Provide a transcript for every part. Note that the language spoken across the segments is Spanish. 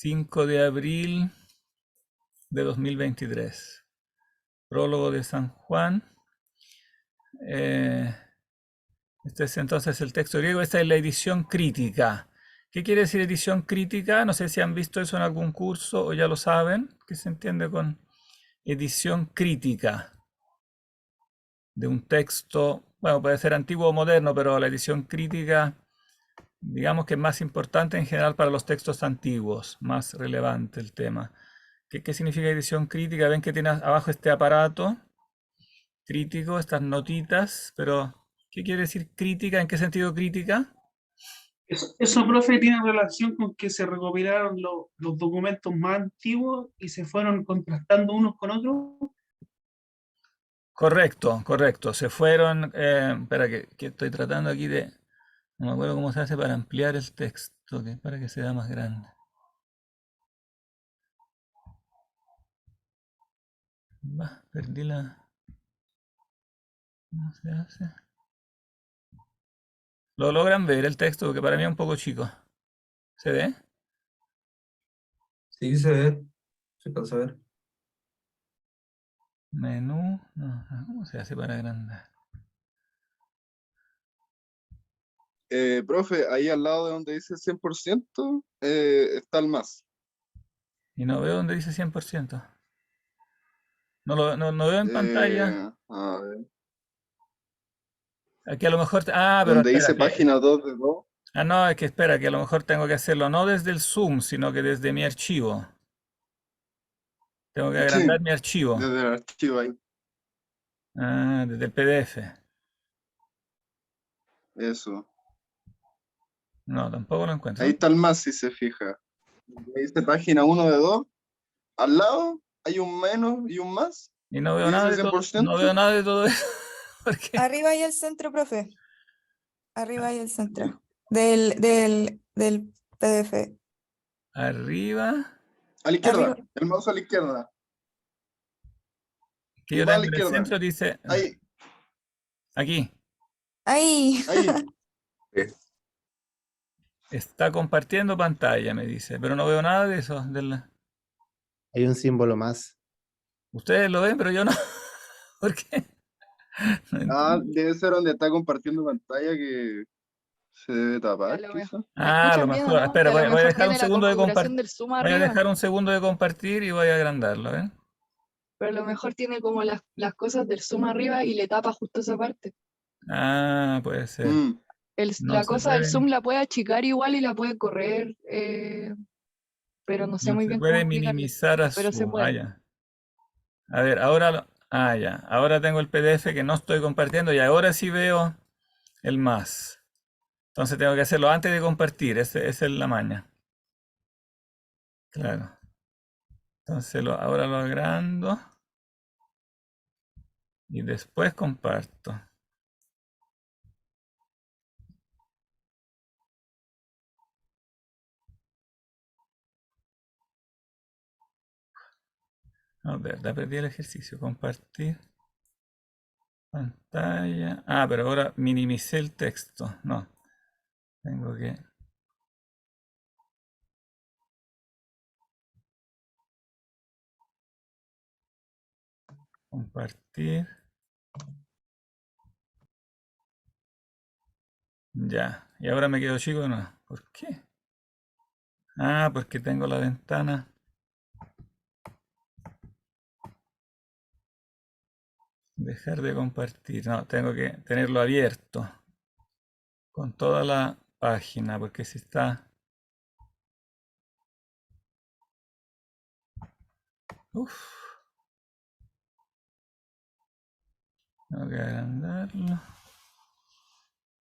5 de abril de 2023. Prólogo de San Juan. Este es entonces el texto griego. Esta es la edición crítica. ¿Qué quiere decir edición crítica? No sé si han visto eso en algún curso o ya lo saben. ¿Qué se entiende con edición crítica de un texto? Bueno, puede ser antiguo o moderno, pero la edición crítica, digamos que es más importante en general para los textos antiguos, más relevante el tema. ¿Qué significa edición crítica? Ven que tiene abajo este aparato crítico, estas notitas, pero ¿qué quiere decir crítica? ¿En qué sentido crítica? Eso, profe, tiene relación con que se recopilaron los documentos más antiguos y se fueron contrastando unos con otros. Correcto, correcto. Se fueron, espera que estoy tratando aquí de, no me acuerdo cómo se hace para ampliar el texto, para que sea más grande. Perdí la, ¿cómo se hace? ¿Lo logran ver el texto? Porque para mí es un poco chico. ¿Se ve? Sí, se ve, se alcanza a ver. Menú, no, ¿cómo se hace para agrandar? Profe, ahí al lado de donde dice 100%, está el más. Y no veo donde dice 100%. No veo en pantalla. A ver, Aquí a lo mejor, pero donde espera, dice página 2 de 2. no, es que espera, que a lo mejor tengo que hacerlo no desde el Zoom, sino que desde mi archivo. Tengo que agrandar Sí, mi archivo. desde el archivo ahí. Desde el PDF. Eso. No, tampoco lo encuentro. Ahí está el más, si se fija. Donde dice página 1 de 2. Al lado hay un menos y un más. Y no veo Y nada dice de todo, 100%. no veo nada de todo eso. ¿Por qué? Arriba hay el centro, profe. Arriba hay el centro del PDF. Arriba, A la izquierda. Arriba. El mouse a la izquierda. que Y yo más a tengo la en el izquierda. centro, dice Ahí, aquí. Ahí. ahí. Está compartiendo pantalla, me dice, pero no veo nada de eso. Hay un símbolo más. Ustedes lo ven, pero yo no. ¿Por qué? No entiendo. Debe ser donde está compartiendo pantalla que se debe tapar, A lo quizá. mejor. ¿Me A lo escuchan bien o mejor. no? Espera, Que a lo voy a mejor dejar un tiene la segundo de configuración compartir. del zoom Voy a arriba, dejar un segundo de compartir y voy a agrandarlo, ¿ven? pero a lo mejor tiene como las cosas del zoom arriba y le tapa justo esa parte. Puede ser. Mm, No La se cosa del puede, zoom la puede achicar igual y la puede correr, pero no sé no muy se bien puede cómo explicarle. minimizar a Pero se su. puede. Ya. A ver, ahora, ya. Ahora tengo el PDF que no estoy compartiendo y ahora sí veo el más. Entonces tengo que hacerlo antes de compartir. Esa es la maña. Claro. Entonces ahora lo agrando y después comparto. A ver, ya perdí el ejercicio. Compartir pantalla. Pero ahora minimicé el texto. No. Tengo que. Compartir. Ya. Y ahora me quedo chico, no. ¿Por qué? Porque tengo la ventana. Dejar de compartir. No, tengo que tenerlo abierto. Con toda la página. Porque si está. Uf. Tengo que agrandarlo.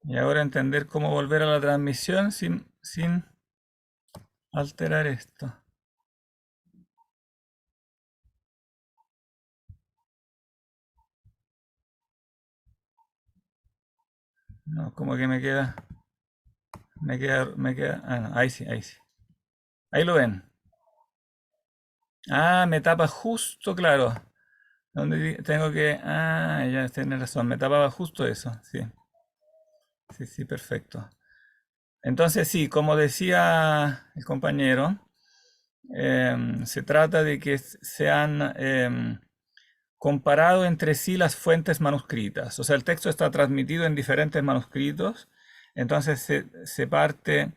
Y ahora entender cómo volver a la transmisión sin alterar esto. No, como que me queda. No, ahí sí, ahí sí. Ahí lo ven. Me tapa justo, claro. Donde tengo que. Ya tiene razón. Me tapaba justo eso. Sí. Sí, sí, perfecto. Entonces sí, como decía el compañero, Se trata de que se han comparado entre sí las fuentes manuscritas. O sea, el texto está transmitido en diferentes manuscritos, entonces se parte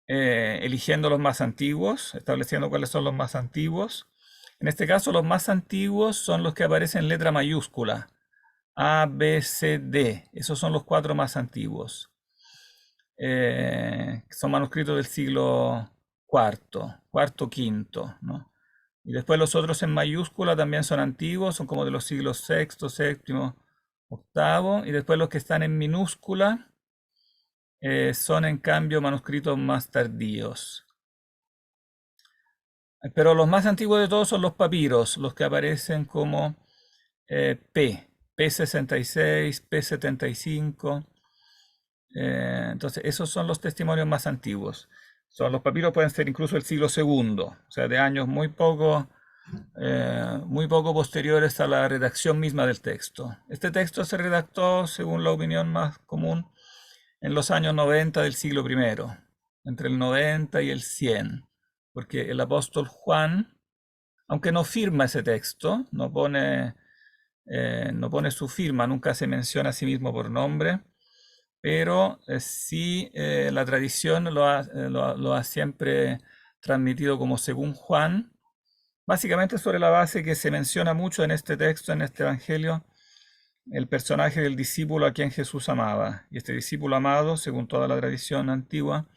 eligiendo los más antiguos, estableciendo cuáles son los más antiguos. En este caso, los más antiguos son los que aparecen en letra mayúscula. A, B, C, D. Esos son los 4 más antiguos. Son manuscritos del siglo cuarto, quinto, ¿no? Y después los otros en mayúscula también son antiguos, son como de los siglos sexto, séptimo, octavo. Y después los que están en minúscula son en cambio manuscritos más tardíos. Pero los más antiguos de todos son los papiros, los que aparecen como P66, P75. Entonces, esos son los testimonios más antiguos. Los papiros pueden ser incluso el siglo segundo, o sea, de años muy poco posteriores a la redacción misma del texto. Este texto se redactó, según la opinión más común, en los años 90 del siglo I, entre el 90 y el 100, porque el apóstol Juan, aunque no firma ese texto, no pone su firma, nunca se menciona a sí mismo por nombre, pero sí la tradición lo ha siempre transmitido como según Juan, básicamente sobre la base que se menciona mucho en este texto, en este evangelio, el personaje del discípulo a quien Jesús amaba. Y este discípulo amado, según toda la tradición antigua,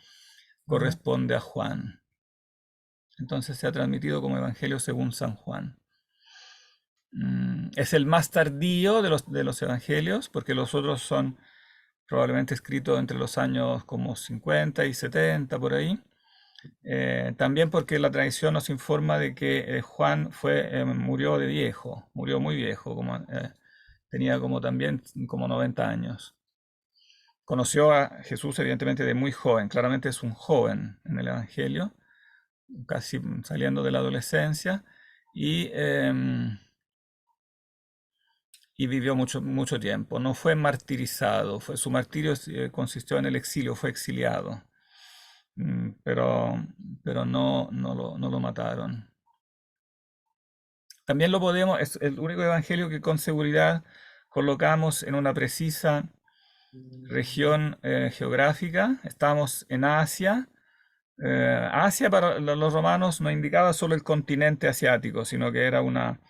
corresponde a Juan. Entonces se ha transmitido como evangelio según San Juan. Es el más tardío de los evangelios, porque los otros son probablemente escritos entre los años como 50 y 70 por ahí. También porque la tradición nos informa de que Juan murió de viejo, murió muy viejo, tenía también como 90 años. Conoció a Jesús evidentemente de muy joven, claramente es un joven en el Evangelio, casi saliendo de la adolescencia, y vivió mucho tiempo. No fue martirizado, su martirio consistió en el exilio, fue exiliado. Pero no lo mataron. También es el único evangelio que con seguridad colocamos en una precisa región geográfica. Estamos en Asia. Asia para los romanos no indicaba solo el continente asiático, sino que era una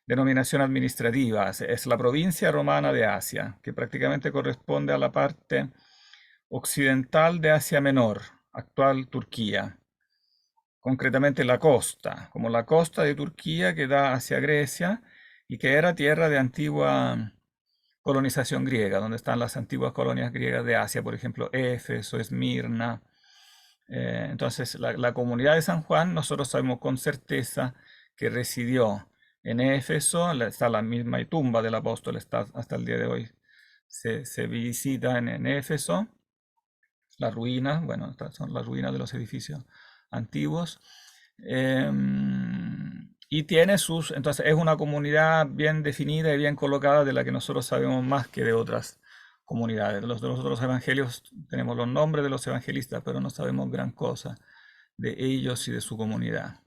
denominación administrativa. Es la provincia romana de Asia, que prácticamente corresponde a la parte occidental de Asia Menor, actual Turquía. Concretamente la costa, como la costa de Turquía que da hacia Grecia y que era tierra de antigua colonización griega, donde están las antiguas colonias griegas de Asia, por ejemplo, Éfeso, Esmirna. Entonces, la comunidad de San Juan, nosotros sabemos con certeza que residió en Éfeso, está la misma tumba del apóstol, está hasta el día de hoy. Se visita en Éfeso, las ruinas, bueno, estas son las ruinas de los edificios antiguos. Y tiene entonces es una comunidad bien definida y bien colocada de la que nosotros sabemos más que de otras comunidades. De los otros evangelios tenemos los nombres de los evangelistas, pero no sabemos gran cosa de ellos y de su comunidad.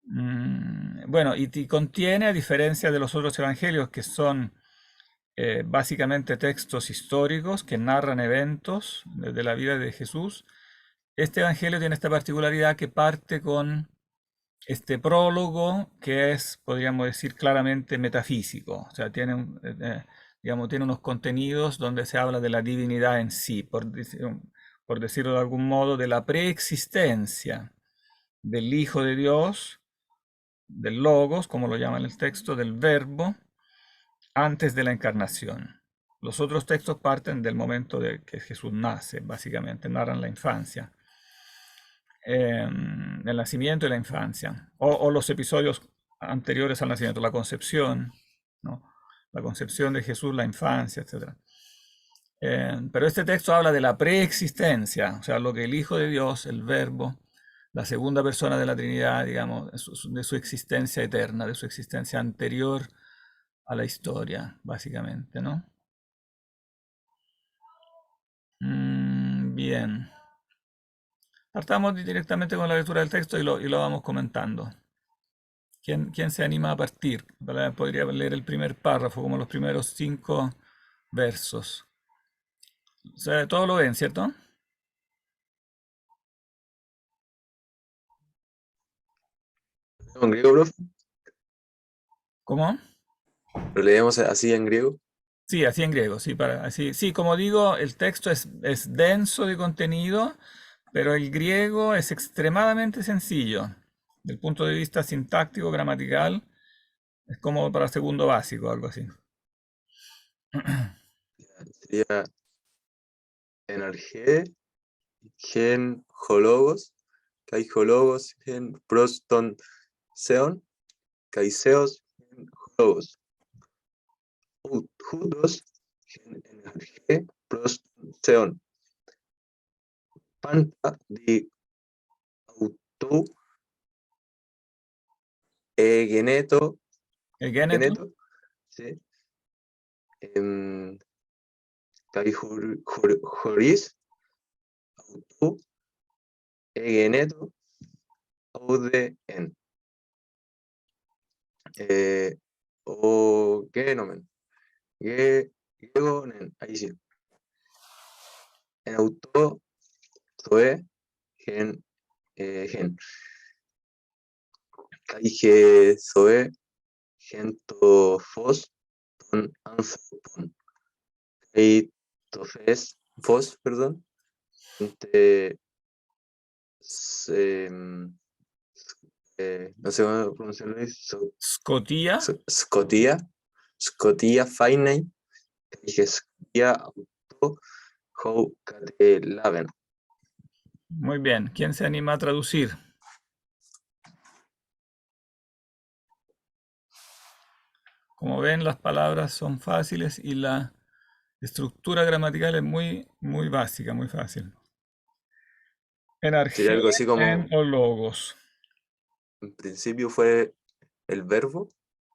Bueno, y contiene, a diferencia de los otros evangelios, que son básicamente textos históricos que narran eventos de la vida de Jesús, este evangelio tiene esta particularidad que parte con este prólogo que es, podríamos decir, claramente metafísico. O sea, tiene unos contenidos donde se habla de la divinidad en sí, por decirlo de algún modo, de la preexistencia del Hijo de Dios, del Logos, como lo llama en el texto, del Verbo, antes de la encarnación. Los otros textos parten del momento de que Jesús nace, básicamente, narran la infancia, el nacimiento y la infancia, o los episodios anteriores al nacimiento, la concepción, ¿no? La concepción de Jesús, la infancia, etc. Pero este texto habla de la preexistencia, o sea, lo que el Hijo de Dios, el Verbo, la segunda persona de la Trinidad, digamos, de su existencia eterna, de su existencia anterior a la historia, básicamente, ¿no? Bien. Partamos directamente con la lectura del texto y lo vamos comentando. ¿Quién se anima a partir? Podría leer el primer párrafo, como los primeros 5 versos. O sea, todo lo ven, ¿cierto? ¿En griego, profe? ¿Cómo? ¿Lo leemos así en griego? Sí, así en griego, sí, sí, como digo, el texto es denso de contenido, pero el griego es extremadamente sencillo. Desde el punto de vista sintáctico, gramatical, es como para segundo básico, algo así. Sería enargé, gen hologos, kai hologos, gen proston seon, kaiseos, gen hologos. Judos, gen enargé, proston seon. Panta di auto, geneto, Geneto, ¿sí? Kai joris, auto, geneto, aude en. O genomen. Gegonen, ahí sí. En auto, zoe, gen, gen. Kaige, zoe, gento, fos, ton, anthropon. Kaitofes, fos, perdón. Ente, no sé cómo pronunciarlo. Scotía. Scotia, Fainai, Kaige, Scotia, auto, Hou, Laven. Muy bien. ¿Quién se anima a traducir? Como ven, las palabras son fáciles y la estructura gramatical es muy, muy básica, muy fácil. Sería algo así como, O logos. en principio fue el verbo,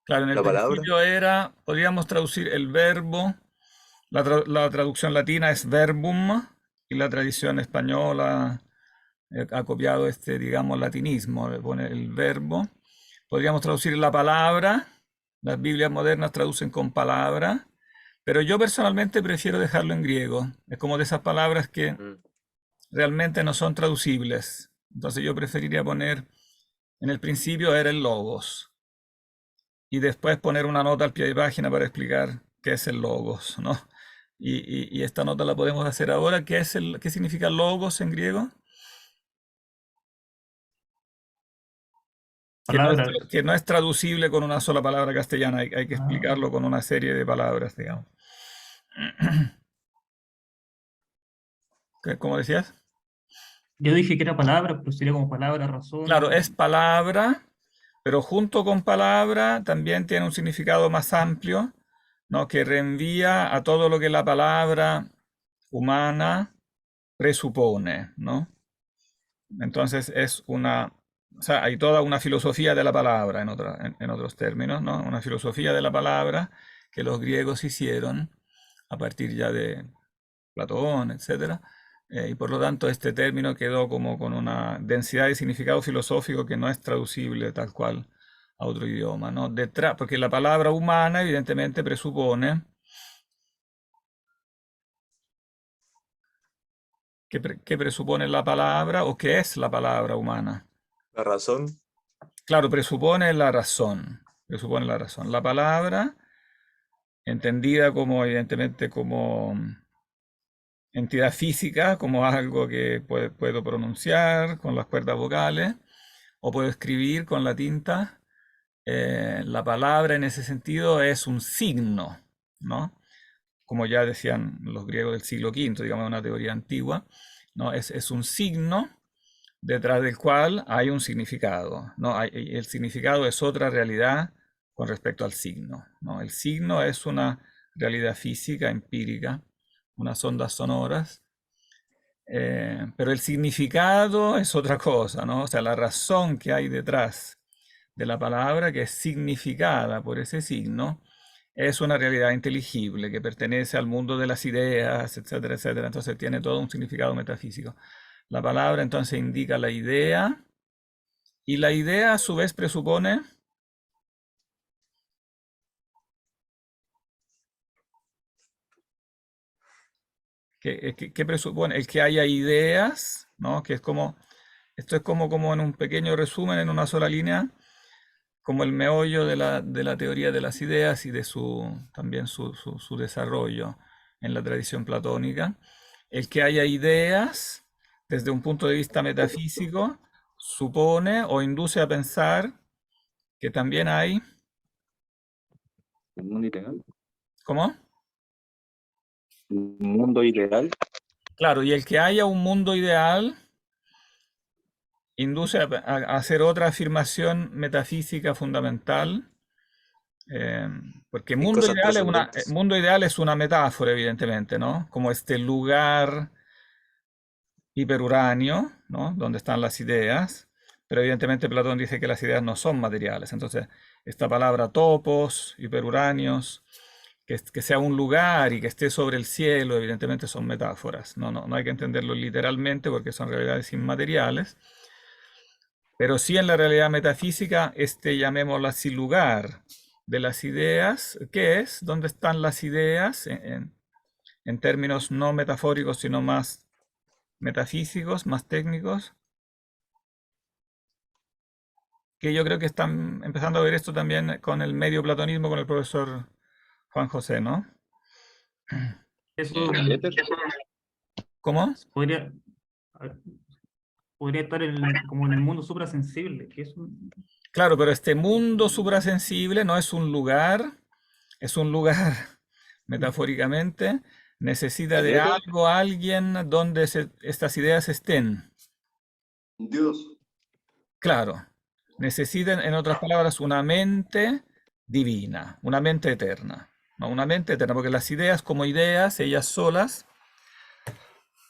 Claro, en el la palabra. principio podríamos traducir el verbo, la traducción latina es verbum y la tradición española ha copiado digamos, latinismo, le pone el verbo. Podríamos traducir la palabra, las Biblias modernas traducen con palabra, pero yo personalmente prefiero dejarlo en griego. Es como de esas palabras que realmente no son traducibles. Entonces yo preferiría poner, en el principio era el logos, y después poner una nota al pie de página para explicar qué es el logos, ¿no? Y esta nota la podemos hacer ahora. ¿Qué significa logos en griego? Palabra. Que no es traducible con una sola palabra castellana, hay que explicarlo con una serie de palabras, digamos. ¿Cómo decías? Yo dije que era palabra, pero sería como palabra, razón. Claro, es palabra, pero junto con palabra también tiene un significado más amplio, ¿no? Que reenvía a todo lo que la palabra humana presupone, ¿no? Entonces o sea, hay toda una filosofía de la palabra, en otros términos, ¿no? Una filosofía de la palabra que los griegos hicieron a partir ya de Platón, etcétera. Y por lo tanto este término quedó como con una densidad de significado filosófico que no es traducible tal cual a otro idioma, ¿no? Porque la palabra humana evidentemente presupone ¿qué presupone la palabra o qué es la palabra humana? La razón. Claro, presupone la razón. Presupone la razón. La palabra, entendida como, evidentemente, como entidad física, como algo que puedo pronunciar con las cuerdas vocales, o puedo escribir con la tinta. La palabra en ese sentido es un signo, ¿no? Como ya decían los griegos del siglo V, digamos, una teoría antigua, ¿no? Es un signo detrás del cual hay un significado, ¿no? El significado es otra realidad con respecto al signo, ¿no? El signo es una realidad física, empírica, unas ondas sonoras, pero el significado es otra cosa, ¿no? O sea, la razón que hay detrás de la palabra, que es significada por ese signo, es una realidad inteligible que pertenece al mundo de las ideas, etcétera, etcétera. Entonces tiene todo un significado metafísico. La palabra entonces indica la idea, y la idea a su vez presupone ¿qué presupone? El que haya ideas, ¿no? Que es como, esto es como en un pequeño resumen, en una sola línea, como el meollo de la teoría de las ideas y de también su desarrollo en la tradición platónica. El que haya ideas, desde un punto de vista metafísico, supone o induce a pensar que también hay, Un mundo ideal. ¿cómo? Un mundo ideal. Claro, y el que haya un mundo ideal induce a hacer otra afirmación metafísica fundamental, eh, porque Y cosas trascendentes. mundo ideal es una metáfora, evidentemente, ¿no? Como este lugar hiperuránio, ¿no? Donde están las ideas, pero evidentemente Platón dice que las ideas no son materiales. Entonces, esta palabra topos, hiperuráneos, que sea un lugar y que esté sobre el cielo, evidentemente son metáforas. No hay que entenderlo literalmente porque son realidades inmateriales. Pero sí en la realidad metafísica, llamémoslo así, lugar de las ideas, ¿qué es? ¿Dónde están las ideas? En términos no metafóricos, sino más metafísicos, más técnicos, que yo creo que están empezando a ver esto también con el medio platonismo, con el profesor Juan José, ¿no? Eso El éter. ¿Cómo? podría, podría estar como en el mundo suprasensible, que es Claro, pero este mundo suprasensible no es un lugar, metafóricamente, necesita El de éter, algo, alguien donde estas ideas estén. Dios. Claro, necesitan, en otras palabras, una mente divina, una mente eterna. ¿No? Una mente eterna, porque las ideas como ideas, ellas solas,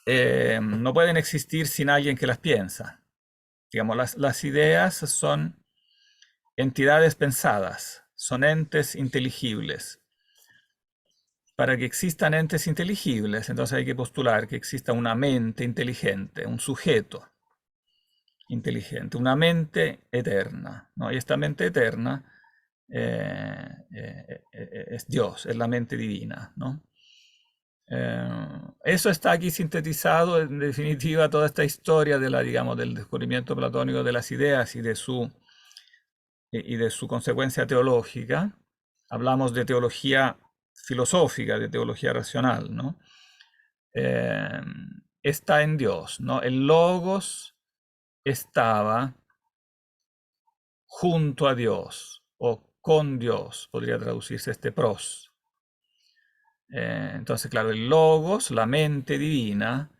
no pueden existir sin alguien que las piensa. Digamos, las ideas son entidades pensadas, son entes inteligibles. Para que existan entes inteligibles, entonces hay que postular que exista una mente inteligente, un sujeto inteligente, una mente eterna, ¿no? Y esta mente eterna es Dios, es la mente divina, ¿no? Eso está aquí sintetizado, en definitiva, toda esta historia de digamos, del descubrimiento platónico de las ideas y de su consecuencia teológica. Hablamos de teología filosófica, de teología racional, ¿no? Está en Dios, ¿no? El Logos estaba junto a Dios o con Dios, podría traducirse este pros. Entonces, claro, el Logos, la mente divina,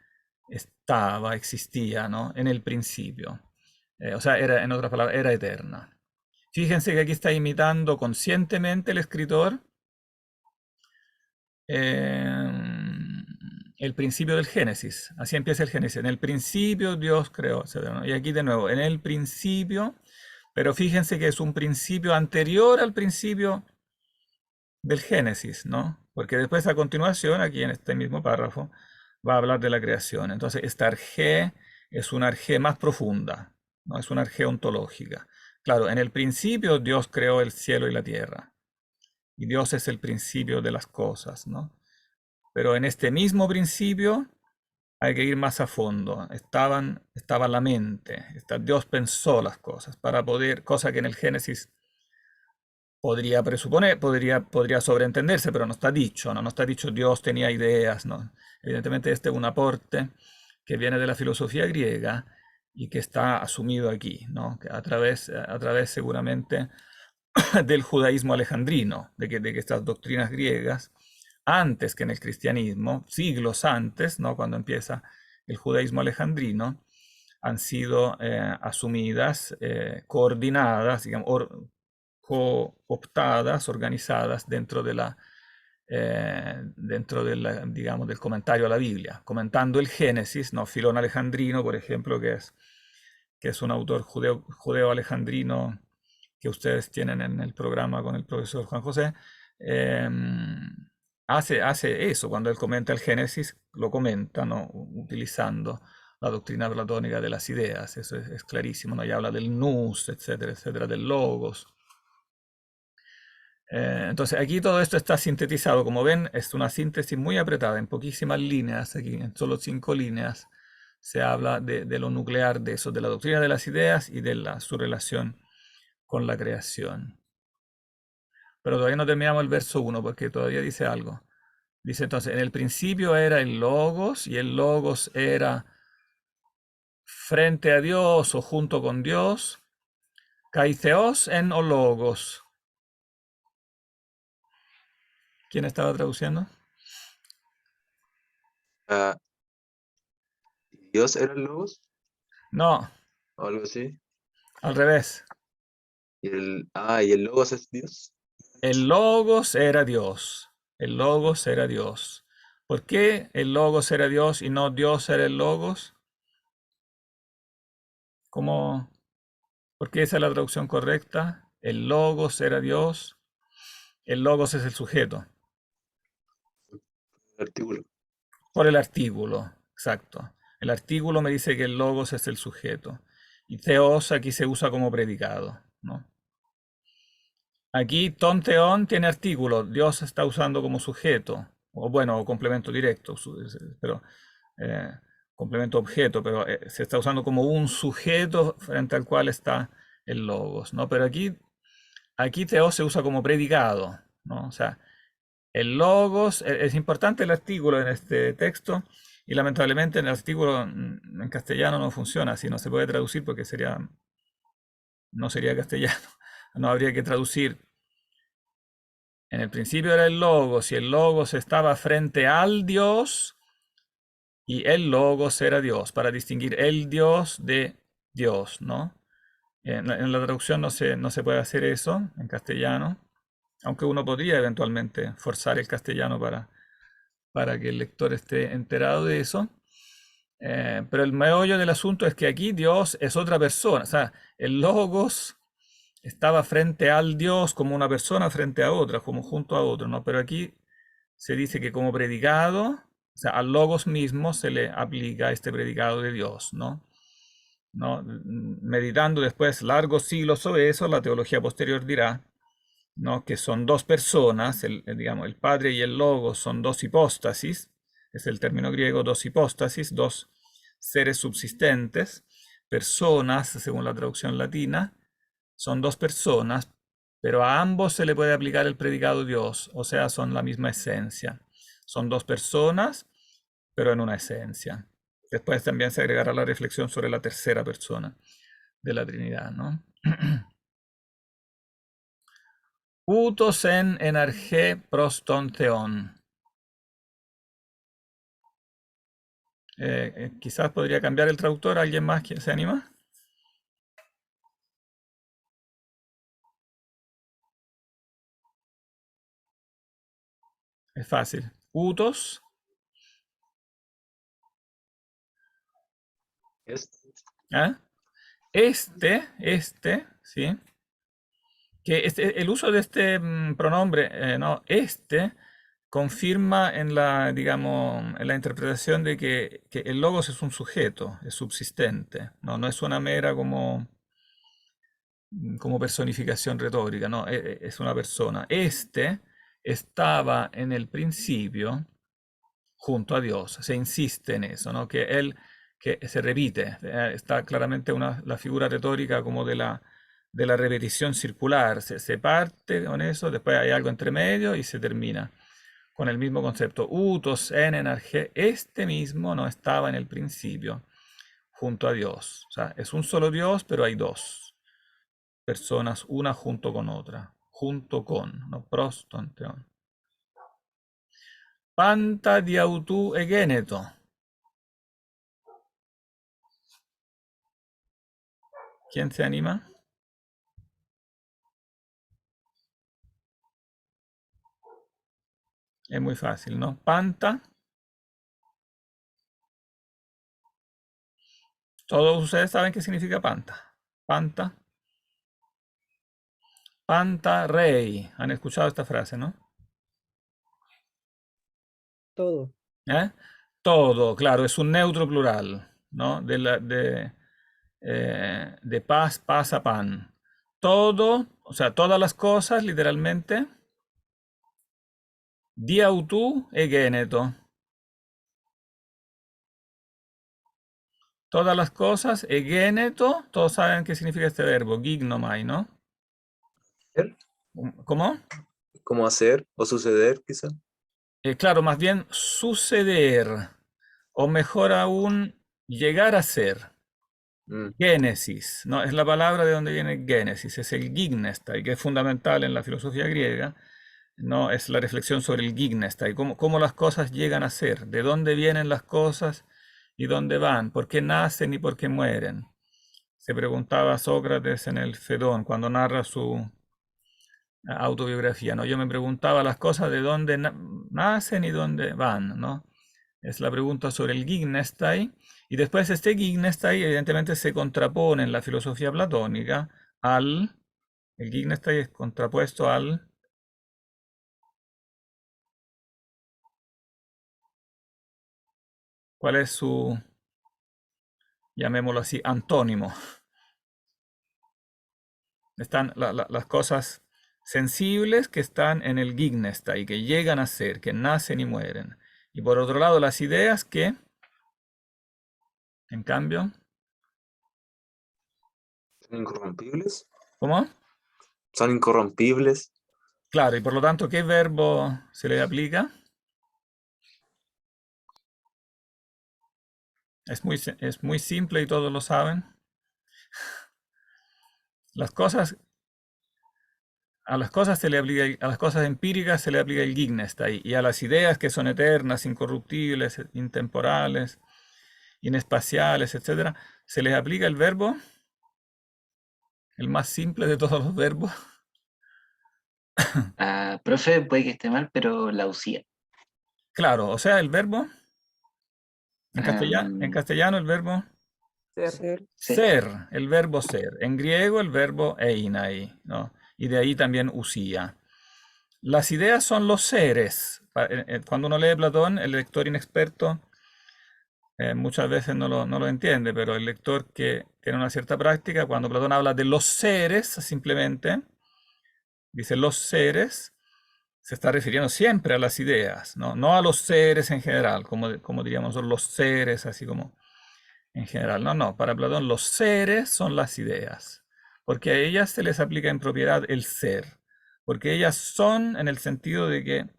existía, ¿no? En el principio. O sea, en otras palabras, era eterna. Fíjense que aquí está imitando conscientemente el escritor el principio del Génesis. Así empieza el Génesis. En el principio Dios creó, etc., ¿no? Y aquí de nuevo, en el principio, pero fíjense que es un principio anterior al principio del Génesis, ¿no? Porque después a continuación, aquí en este mismo párrafo, va a hablar de la creación. Entonces, esta arjé es una arjé más profunda, ¿no? Es una arjé ontológica. Claro, en el principio Dios creó el cielo y la tierra. Y Dios es el principio de las cosas, ¿no? Pero en este mismo principio hay que ir más a fondo. Estaba la mente. Dios pensó las cosas para poder, cosa que en el Génesis podría presuponer, podría sobreentenderse, pero no está dicho, ¿no? No está dicho Dios tenía ideas, ¿no? Evidentemente este es un aporte que viene de la filosofía griega y que está asumido aquí, ¿no? A través seguramente del judaísmo alejandrino, de que estas doctrinas griegas, antes que en el cristianismo, siglos antes, ¿no? Cuando empieza el judaísmo alejandrino, han sido asumidas, coordinadas, digamos, cooptadas, organizadas dentro digamos, del comentario a la Biblia, comentando el Génesis, ¿no? Filón Alejandrino, por ejemplo, que es un autor judeo alejandrino que ustedes tienen en el programa con el profesor Juan José, hace eso, cuando él comenta el Génesis, lo comenta, ¿no? Utilizando la doctrina platónica de las ideas, eso es clarísimo, ¿no? Y habla del nous, etcétera, etcétera, del logos. Entonces aquí todo esto está sintetizado, como ven, es una síntesis muy apretada, en poquísimas líneas, aquí en solo 5 líneas se habla de lo nuclear de eso, de la doctrina de las ideas y de su relación con la creación. Pero todavía no terminamos el verso 1 porque todavía dice algo. Dice entonces, en el principio era el logos y el logos era frente a Dios o junto con Dios, kai theos en o logos. ¿Quién estaba traduciendo? Ah, ¿Dios era el Logos? No, O algo así. al revés. ¿Y el Logos es Dios? El logos era Dios. El logos era Dios. ¿Por qué el logos era Dios y no Dios era el logos? ¿Cómo? ¿Por qué esa es la traducción correcta? El logos era Dios. El logos es el sujeto. El artículo. Por el artículo, exacto. El artículo me dice que el logos es el sujeto. Y theos aquí se usa como predicado, ¿no? Aquí ton theon tiene artículo. Dios está usando como sujeto. O bueno, o complemento directo, pero complemento objeto, pero se está usando como un sujeto frente al cual está el logos, ¿no? Pero aquí theos se usa como predicado, ¿no? O sea, el logos, es importante el artículo en este texto y lamentablemente el artículo en castellano no funciona, así no se puede traducir porque no sería castellano, no habría que traducir. En el principio era el logos y el logos estaba frente al Dios y el logos era Dios, para distinguir el Dios de Dios, ¿no? En la traducción no se puede hacer eso en castellano, aunque uno podría eventualmente forzar el castellano para que el lector esté enterado de eso. Pero el meollo del asunto es que aquí Dios es otra persona. O sea, el logos estaba frente al Dios como una persona frente a otra, como junto a otro, ¿no? Pero aquí se dice que como predicado, o sea, al logos mismo se le aplica este predicado de Dios, ¿no? Meditando después largos siglos sobre eso, la teología posterior dirá, ¿no?, que son dos personas, digamos, el Padre y el Logos son dos hipóstasis, es el término griego, dos hipóstasis, dos seres subsistentes, personas, según la traducción latina, son dos personas, pero a ambos se le puede aplicar el predicado Dios, o sea, son la misma esencia. Son dos personas, pero en una esencia. Después también se agregará la reflexión sobre la tercera persona de la Trinidad, ¿no? Utos en enarge proston theon. Quizás podría cambiar el traductor. ¿Alguien más que se anima? Es fácil. Utos. ¿Ah? ¿Sí? Que el uso de este pronombre, no, confirma en la, digamos, en la interpretación de que el logos es un sujeto, es subsistente, no es una mera como personificación retórica, no, es una persona. Estaba en el principio junto a Dios, se insiste en eso, ¿no? Que se repite, está claramente la figura retórica como de la repetición circular, se parte con eso, después hay algo entre medio y se termina con el mismo concepto. Utos en enarge, este mismo no estaba en el principio junto a Dios. O sea, es un solo Dios, pero hay dos personas, una junto con otra. Junto con, no proston theon. Panta diautu egeneto. ¿Quién se anima? Es muy fácil, ¿no? Panta. Todos ustedes saben qué significa panta. Panta. Panta rei. Han escuchado esta frase, ¿no? Todo. ¿Eh? Todo, claro, es un neutro plural. ¿no? De paz, pasa pan. Todo, o sea, todas las cosas, literalmente, diautú egeneto. Todas las cosas, egeneto, todos saben qué significa este verbo, gignomai, ¿no? ¿Cómo? ¿Cómo hacer o suceder, quizá? Claro, más bien suceder, o mejor aún, llegar a ser. Mm, Génesis, ¿no? Es la palabra de donde viene Génesis, es el gignestai, que es fundamental en la filosofía griega, ¿no? Es la reflexión sobre el gignestai, cómo las cosas llegan a ser, de dónde vienen las cosas y dónde van, por qué nacen y por qué mueren. Se preguntaba Sócrates en el Fedón, cuando narra su autobiografía, ¿no? Yo me preguntaba las cosas de dónde nacen y dónde van, ¿no? Es la pregunta sobre el gignestai. Y después este gignestai evidentemente se contrapone en la filosofía platónica al... El gignestai es contrapuesto al... ¿Cuál es su, llamémoslo así, antónimo? Están las cosas sensibles que están en el gignestai, que llegan a ser, que nacen y mueren. Y por otro lado, las ideas que, en cambio, ¿Son incorrompibles? ¿cómo? ¿Son incorrompibles? Claro, y por lo tanto, ¿qué verbo se le aplica? Es muy simple y todos lo saben. Las cosas, a las cosas se le aplica, a las cosas empíricas se le aplica el gignestai, y a las ideas que son eternas, incorruptibles, intemporales, inespaciales, etcétera, se les aplica el verbo, el más simple de todos los verbos. Ah, profe, puede que esté mal, pero la usía. Claro, o sea, el verbo, en Am, castellano el verbo Ser. ser, el verbo ser. En griego el verbo einai, ¿no? Y de ahí también usía. Las ideas son los seres. Cuando uno lee Platón, el lector inexperto muchas veces no lo entiende, pero el lector que tiene una cierta práctica, cuando Platón habla de los seres, simplemente dice los seres, se está refiriendo siempre a las ideas, no a los seres en general, como diríamos los seres, así como en general. No, para Platón los seres son las ideas, porque a ellas se les aplica en propiedad el ser, porque ellas son en el sentido de que, en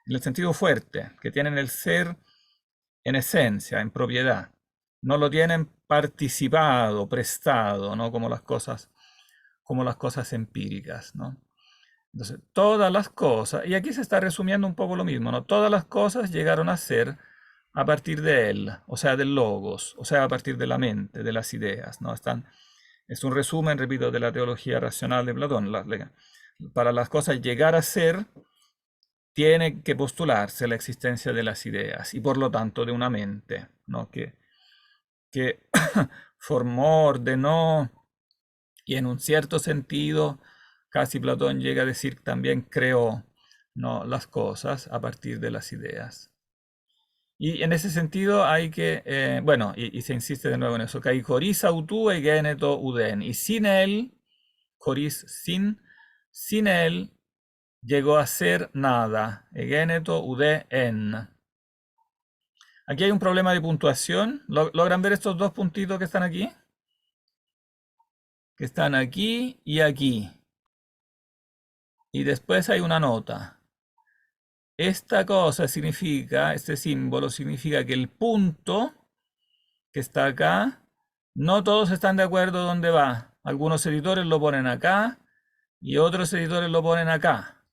el sentido fuerte, que tienen el ser en esencia, en propiedad. No lo tienen participado, prestado, ¿no? Como las cosas empíricas, ¿no? Entonces, todas las cosas, y aquí se está resumiendo un poco lo mismo, ¿no? Todas las cosas llegaron a ser a partir de él, o sea, del logos, o sea, a partir de la mente, de las ideas, ¿no? Es un resumen, repito, de la teología racional de Platón. Para las cosas llegar a ser, tiene que postularse la existencia de las ideas y por lo tanto de una mente, ¿no? Que formó, ordenó y en un cierto sentido casi Platón llega a decir también creó, ¿no? Las cosas a partir de las ideas. Y en ese sentido hay que, bueno, y se insiste de nuevo en eso, que hay choris autu egeneto uden, y sin él, choris sin él, llegó a ser nada, egeneto ude en. Aquí hay un problema de puntuación. ¿Logran ver estos dos puntitos que están aquí? Que están aquí y aquí. Y después hay una nota. Esta cosa significa, este símbolo significa que el punto que está acá, no todos están de acuerdo dónde va. Algunos editores lo ponen acá y otros editores lo ponen acá.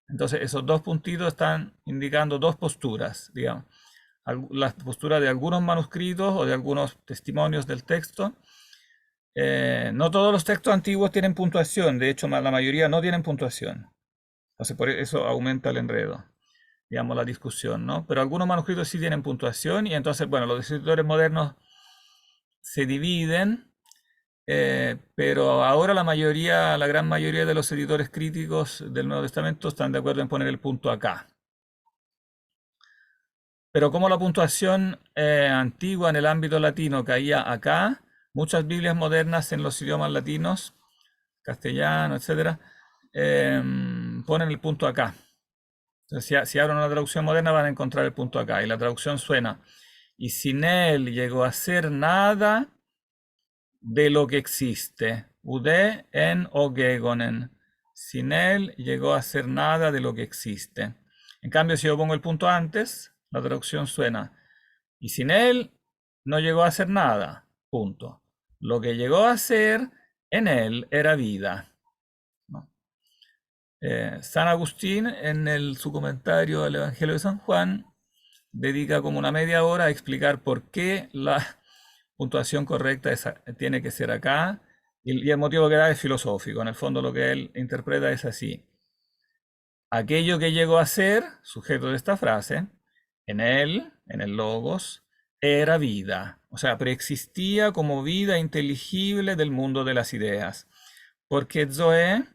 Entonces esos dos puntitos están indicando dos posturas, digamos. La postura de algunos manuscritos o de algunos testimonios del texto. No todos los textos antiguos tienen puntuación, de hecho la mayoría no tienen puntuación. Entonces por eso aumenta el enredo, digamos, la discusión, ¿no? Pero algunos manuscritos sí tienen puntuación y entonces, bueno, los escritores modernos se dividen, pero ahora la gran mayoría de los editores críticos del Nuevo Testamento están de acuerdo en poner el punto acá. Pero como la puntuación antigua en el ámbito latino caía acá, muchas Biblias modernas en los idiomas latinos, castellano, etcétera, ponen el punto acá. Entonces, si abren una traducción moderna van a encontrar el punto acá. Y la traducción suena: y sin él llegó a ser nada de lo que existe. Ude en ogegonen. Sin él llegó a ser nada de lo que existe. En cambio, si yo pongo el punto antes, la traducción suena: y sin él no llegó a ser nada. Punto. Lo que llegó a ser en él era vida. ¿No? San Agustín, en su comentario al Evangelio de San Juan, dedica como una media hora a explicar por qué la puntuación correcta tiene que ser acá, y el motivo que da es filosófico. En el fondo lo que él interpreta es así: aquello que llegó a ser, sujeto de esta frase, en él, en el logos, era vida, o sea, preexistía como vida inteligible del mundo de las ideas, porque zoe,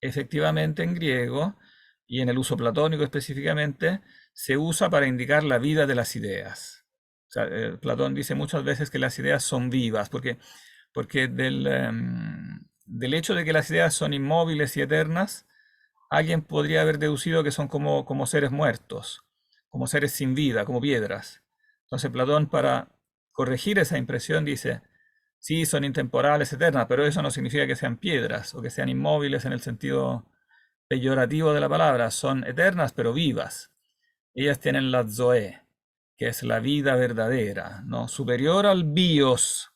efectivamente en griego, y en el uso platónico específicamente, se usa para indicar la vida de las ideas. O sea, Platón dice muchas veces que las ideas son vivas, porque del hecho de que las ideas son inmóviles y eternas, alguien podría haber deducido que son como seres muertos, como seres sin vida, como piedras. Entonces Platón, para corregir esa impresión, dice: sí, son intemporales, eternas, pero eso no significa que sean piedras o que sean inmóviles en el sentido peyorativo de la palabra. Son eternas, pero vivas. Ellas tienen la zoe, que es la vida verdadera, ¿no? Superior al bios,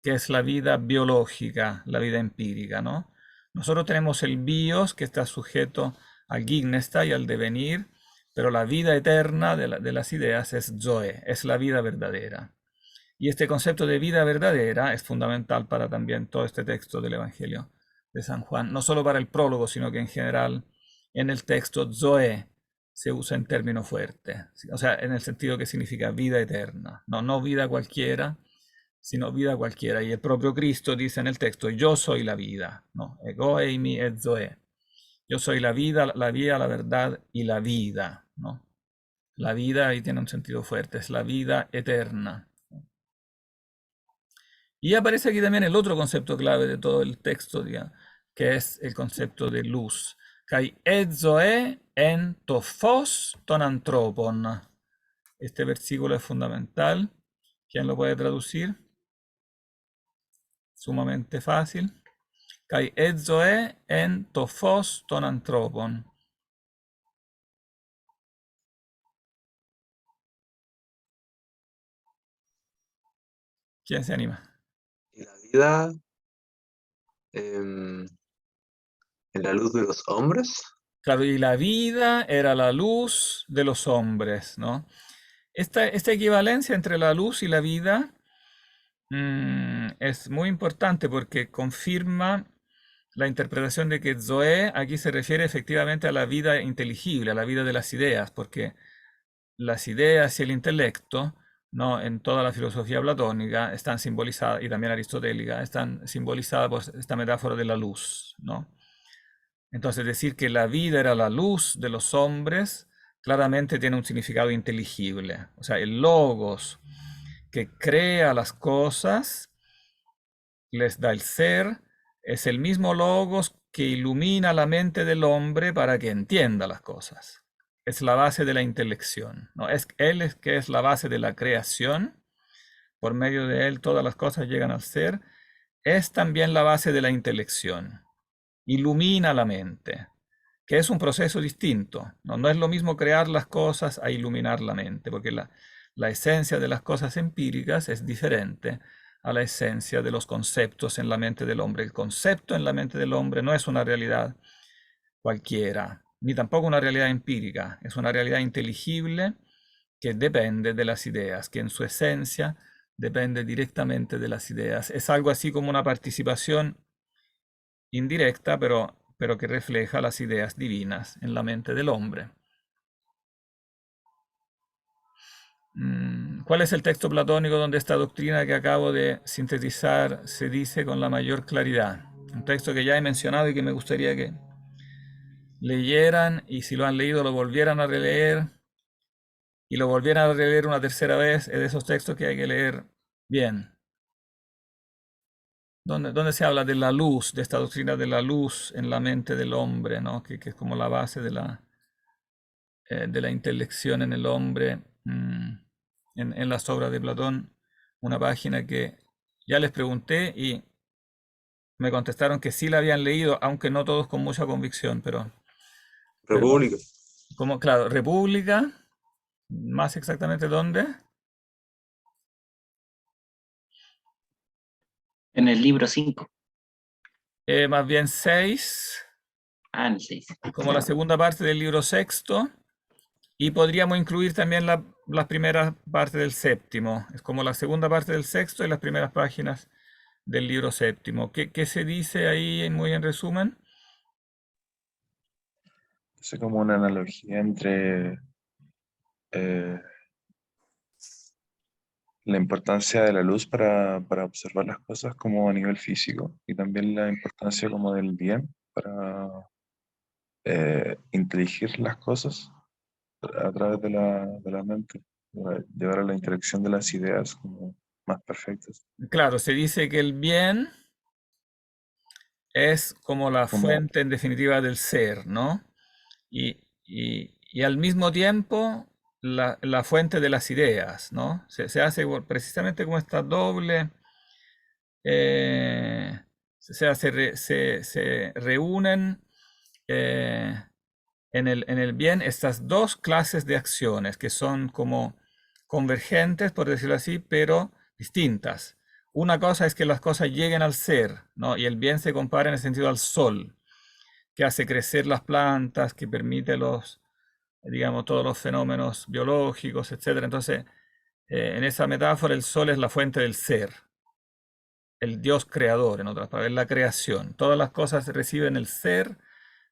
que es la vida biológica, la vida empírica, ¿no? Nosotros tenemos el bios, que está sujeto al gignesta y al devenir, pero la vida eterna de las ideas es zoe, es la vida verdadera. Y este concepto de vida verdadera es fundamental para también todo este texto del Evangelio de San Juan, no solo para el prólogo, sino que en general en el texto zoe se usa en término fuerte, o sea, en el sentido que significa vida eterna, no vida cualquiera, sino vida cualquiera. Y el propio Cristo dice en el texto: yo soy la vida, ¿no? Ego eimi et zoe. Yo soy la vida, la verdad y la vida, ¿no? La vida ahí tiene un sentido fuerte, es la vida eterna. Y aparece aquí también el otro concepto clave de todo el texto, digamos, que es el concepto de luz. Kai zoe en to phos ton anthropon. Este versículo es fundamental. ¿Quién lo puede traducir? Sumamente fácil. Kai zoe en to phos ton anthropon. ¿Quién se anima? Y la vida em, en la luz de los hombres. Claro, y la vida era la luz de los hombres, ¿no? Esta equivalencia entre la luz y la vida es muy importante porque confirma la interpretación de que Zoé aquí se refiere efectivamente a la vida inteligible, a la vida de las ideas, porque las ideas y el intelecto, ¿no?, en toda la filosofía platónica están simbolizadas, y también aristotélica, están simbolizadas por esta metáfora de la luz, ¿no? Entonces, decir que la vida era la luz de los hombres claramente tiene un significado inteligible. O sea, el logos que crea las cosas, les da el ser, es el mismo logos que ilumina la mente del hombre para que entienda las cosas. Es la base de la intelección, ¿no? Él es que es la base de la creación. Por medio de él todas las cosas llegan al ser. Es también la base de la intelección. Ilumina la mente, que es un proceso distinto. No es lo mismo crear las cosas a iluminar la mente, porque la esencia de las cosas empíricas es diferente a la esencia de los conceptos en la mente del hombre. El concepto en la mente del hombre no es una realidad cualquiera, ni tampoco una realidad empírica. Es una realidad inteligible que depende de las ideas, que en su esencia depende directamente de las ideas. Es algo así como una participación indirecta, pero que refleja las ideas divinas en la mente del hombre. ¿Cuál es el texto platónico donde esta doctrina que acabo de sintetizar se dice con la mayor claridad? Un texto que ya he mencionado y que me gustaría que leyeran, y si lo han leído lo volvieran a releer y lo volvieran a releer una tercera vez, es de esos textos que hay que leer bien. Donde se habla de la luz, de esta doctrina de la luz en la mente del hombre, ¿no? Que es como la base de la intelección en el hombre, en las obras de Platón, una página que ya les pregunté y me contestaron que sí la habían leído, aunque no todos con mucha convicción, pero República. como, claro, República, más exactamente dónde. En el libro 5. Más bien 6, Ah, en el 6. como la segunda parte del libro sexto, y podríamos incluir también las primeras partes del séptimo. Es como la segunda parte del sexto y las primeras páginas del libro séptimo. ¿Qué se dice ahí muy en resumen? Es como una analogía entre la importancia de la luz para observar las cosas como a nivel físico y también la importancia como del bien para inteligir las cosas a través de la mente, para llevar a la interacción de las ideas como más perfectas. Claro, se dice que el bien es como la Como, fuente en definitiva del ser, ¿no? Y al mismo tiempo la fuente de las ideas, ¿no? Se hace precisamente como esta doble, se reúnen en el bien estas dos clases de acciones que son como convergentes, por decirlo así, pero distintas. Una cosa es que las cosas lleguen al ser, ¿no? Y el bien se compara en el sentido al sol, que hace crecer las plantas, que permite digamos, todos los fenómenos biológicos, etc. Entonces, en esa metáfora, el sol es la fuente del ser, el Dios creador, en otras palabras, la creación. Todas las cosas reciben el ser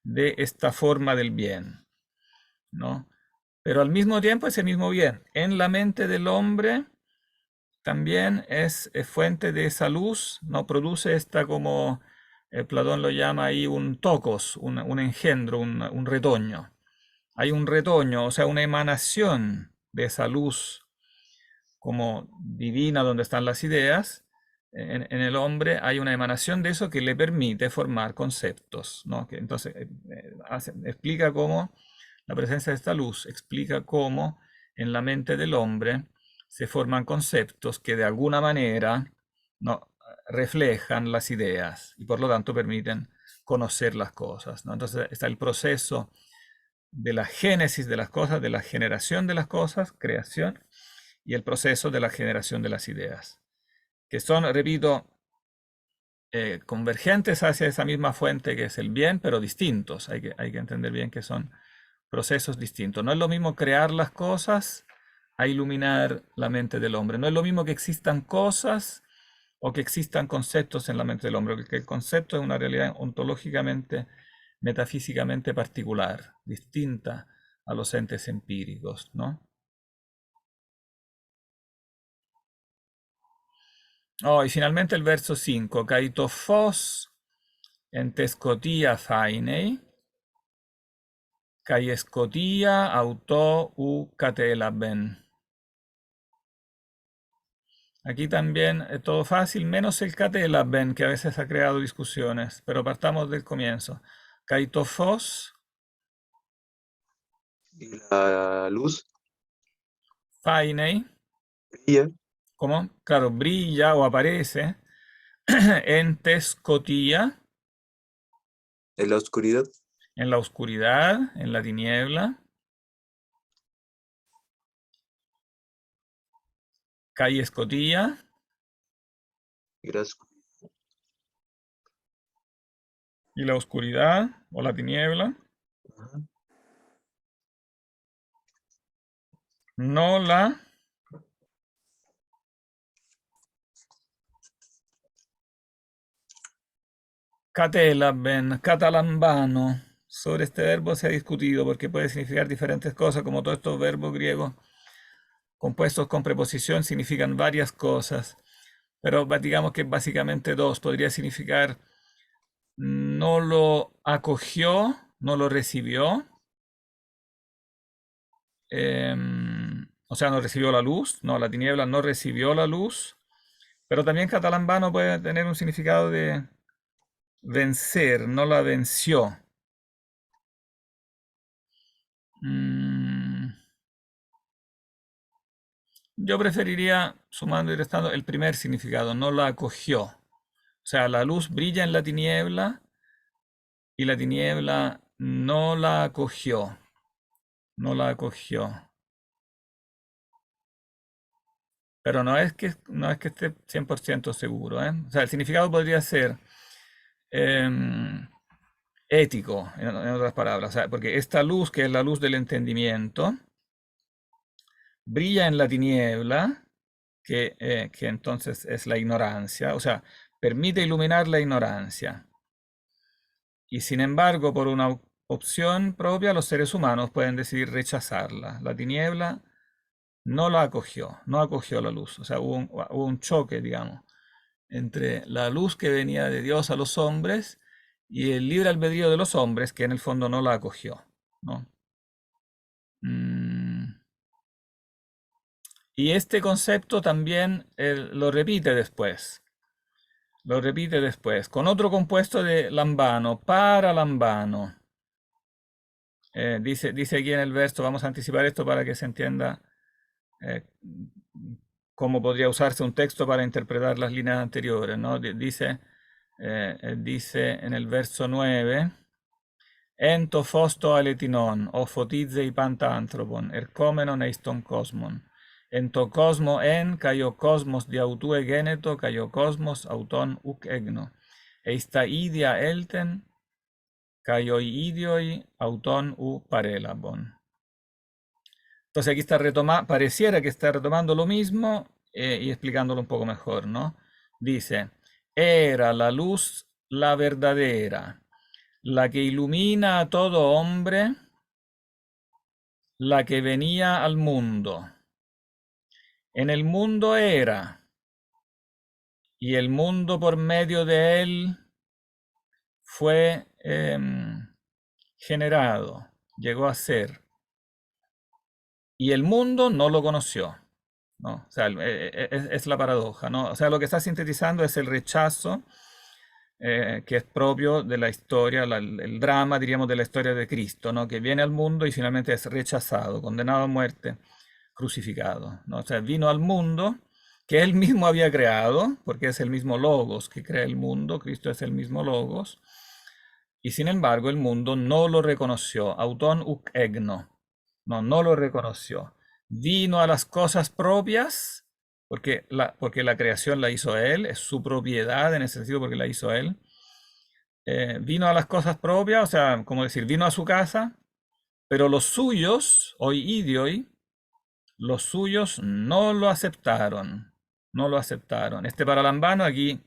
de esta forma del bien, ¿no? Pero al mismo tiempo, ese mismo bien en la mente del hombre también es fuente de esa luz, ¿no? Produce esta como Platón lo llama ahí un tocos, un engendro, un retoño. Hay un retoño, o sea, una emanación de esa luz como divina donde están las ideas. En el hombre hay una emanación de eso que le permite formar conceptos, ¿no? Que entonces explica cómo la presencia de esta luz, explica cómo en la mente del hombre se forman conceptos que de alguna manera, ¿no?, reflejan las ideas y por lo tanto permiten conocer las cosas, ¿no? Entonces está el proceso de la génesis de las cosas, de la generación de las cosas, creación, y el proceso de la generación de las ideas, que son, repito, convergentes hacia esa misma fuente que es el bien, pero distintos. Hay que entender bien que son procesos distintos. No es lo mismo crear las cosas a iluminar la mente del hombre. No es lo mismo que existan cosas o que existan conceptos en la mente del hombre, porque el concepto es una realidad ontológicamente, metafísicamente particular, distinta a los entes empíricos, ¿no? Oh, y finalmente el verso 5, Kaitofos en tescotia fainei, kai escotia auto u catelaben. Aquí también todo fácil, menos el catelaben, que a veces ha creado discusiones, pero partamos del comienzo. Kaitofos, Y la luz fainei, brilla ¿cómo? Claro, brilla o aparece en tescotia, en la oscuridad. en la oscuridad, en la tiniebla. Kai escotia, Gracias. y la oscuridad o la tiniebla. Ajá. No la catelaben, catalambano. Sobre este verbo se ha discutido porque puede significar diferentes cosas, como todos estos verbos griegos compuestos con preposición significan varias cosas, pero digamos que básicamente dos. Podría significar no lo acogió, no lo recibió, O sea, no recibió la luz, no, la tiniebla no recibió la luz, pero también catalambano puede tener un significado de vencer, no la venció. Yo preferiría, sumando y restando, el primer significado, no la acogió. O sea, la luz brilla en la tiniebla y la tiniebla no la acogió. No la acogió. Pero no es que esté 100% seguro, ¿eh? O sea, el significado podría ser ético, en otras palabras. O sea, porque esta luz, que es la luz del entendimiento, brilla en la tiniebla, que entonces es la ignorancia, o sea, permite iluminar la ignorancia. Y sin embargo, por una opción propia, los seres humanos pueden decidir rechazarla. La tiniebla no la acogió, no acogió la luz. O sea, hubo un choque, digamos, entre la luz que venía de Dios a los hombres y el libre albedrío de los hombres, que en el fondo no la acogió, ¿no? Y este concepto también lo repite después. Lo repite después, con otro compuesto de lambano, para lambano. Dice aquí en el verso, vamos a anticipar esto para que se entienda cómo podría usarse un texto para interpretar las líneas anteriores, ¿no? Dice en el verso 9, en to fosto aletinon, o fotizei panta anthropon, ercomenon eiston cosmon. En to cosmo en, caio cosmos diautue geneto, caio cosmos auton uc egno. Eista idia elten, caio idioi auton u parelabon. Entonces aquí está pareciera que está retomando lo mismo y explicándolo un poco mejor, ¿no? Dice, era la luz la verdadera, la que ilumina a todo hombre, la que venía al mundo. En el mundo era, y el mundo por medio de él fue generado, llegó a ser. Y el mundo no lo conoció, ¿no? O sea, es la paradoja, ¿no? O sea, lo que está sintetizando es el rechazo que es propio de la historia, el drama, diríamos, de la historia de Cristo, ¿no? Que viene al mundo y finalmente es rechazado, condenado a muerte, crucificado, ¿no? O sea, vino al mundo que él mismo había creado, porque es el mismo Logos que crea el mundo, Cristo es el mismo Logos, y sin embargo el mundo no lo reconoció, auton uc egno, no lo reconoció. Vino a las cosas propias, porque la creación la hizo él, es su propiedad en ese sentido porque la hizo él. Vino a las cosas propias, o sea, como decir, vino a su casa, pero los suyos, hoy idioi, los suyos no lo aceptaron, no lo aceptaron. Este paralambano aquí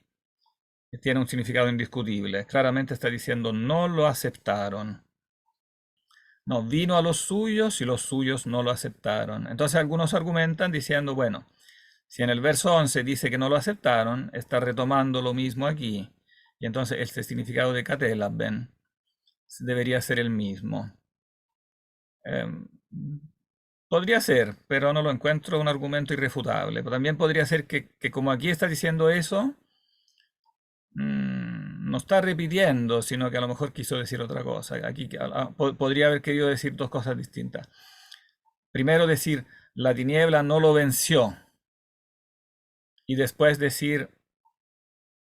tiene un significado indiscutible, claramente está diciendo no lo aceptaron. No, vino a los suyos y los suyos no lo aceptaron. Entonces algunos argumentan diciendo, bueno, si en el verso 11 dice que no lo aceptaron, está retomando lo mismo aquí. Y entonces este significado de katelaben debería ser el mismo. Podría ser, pero no lo encuentro un argumento irrefutable. Pero también podría ser que como aquí está diciendo eso, no está repitiendo, sino que a lo mejor quiso decir otra cosa. Aquí podría haber querido decir dos cosas distintas. Primero decir, la tiniebla no lo venció. Y después decir,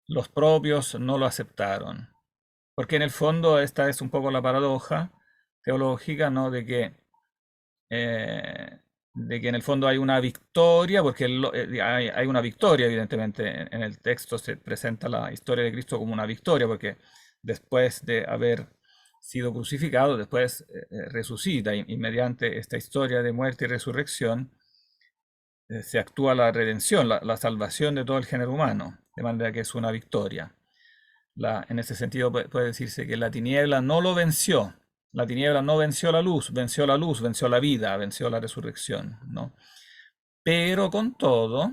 los propios no lo aceptaron. Porque en el fondo esta es un poco la paradoja teológica, ¿no? De que en el fondo hay una victoria, porque hay una victoria, evidentemente. En el texto se presenta la historia de Cristo como una victoria, porque después de haber sido crucificado, después resucita, y mediante esta historia de muerte y resurrección se actúa la redención, la salvación de todo el género humano, de manera que es una victoria. En ese sentido puede decirse que la tiniebla no lo venció. La tiniebla no venció la luz, venció la vida, venció la resurrección, ¿no? Pero con todo,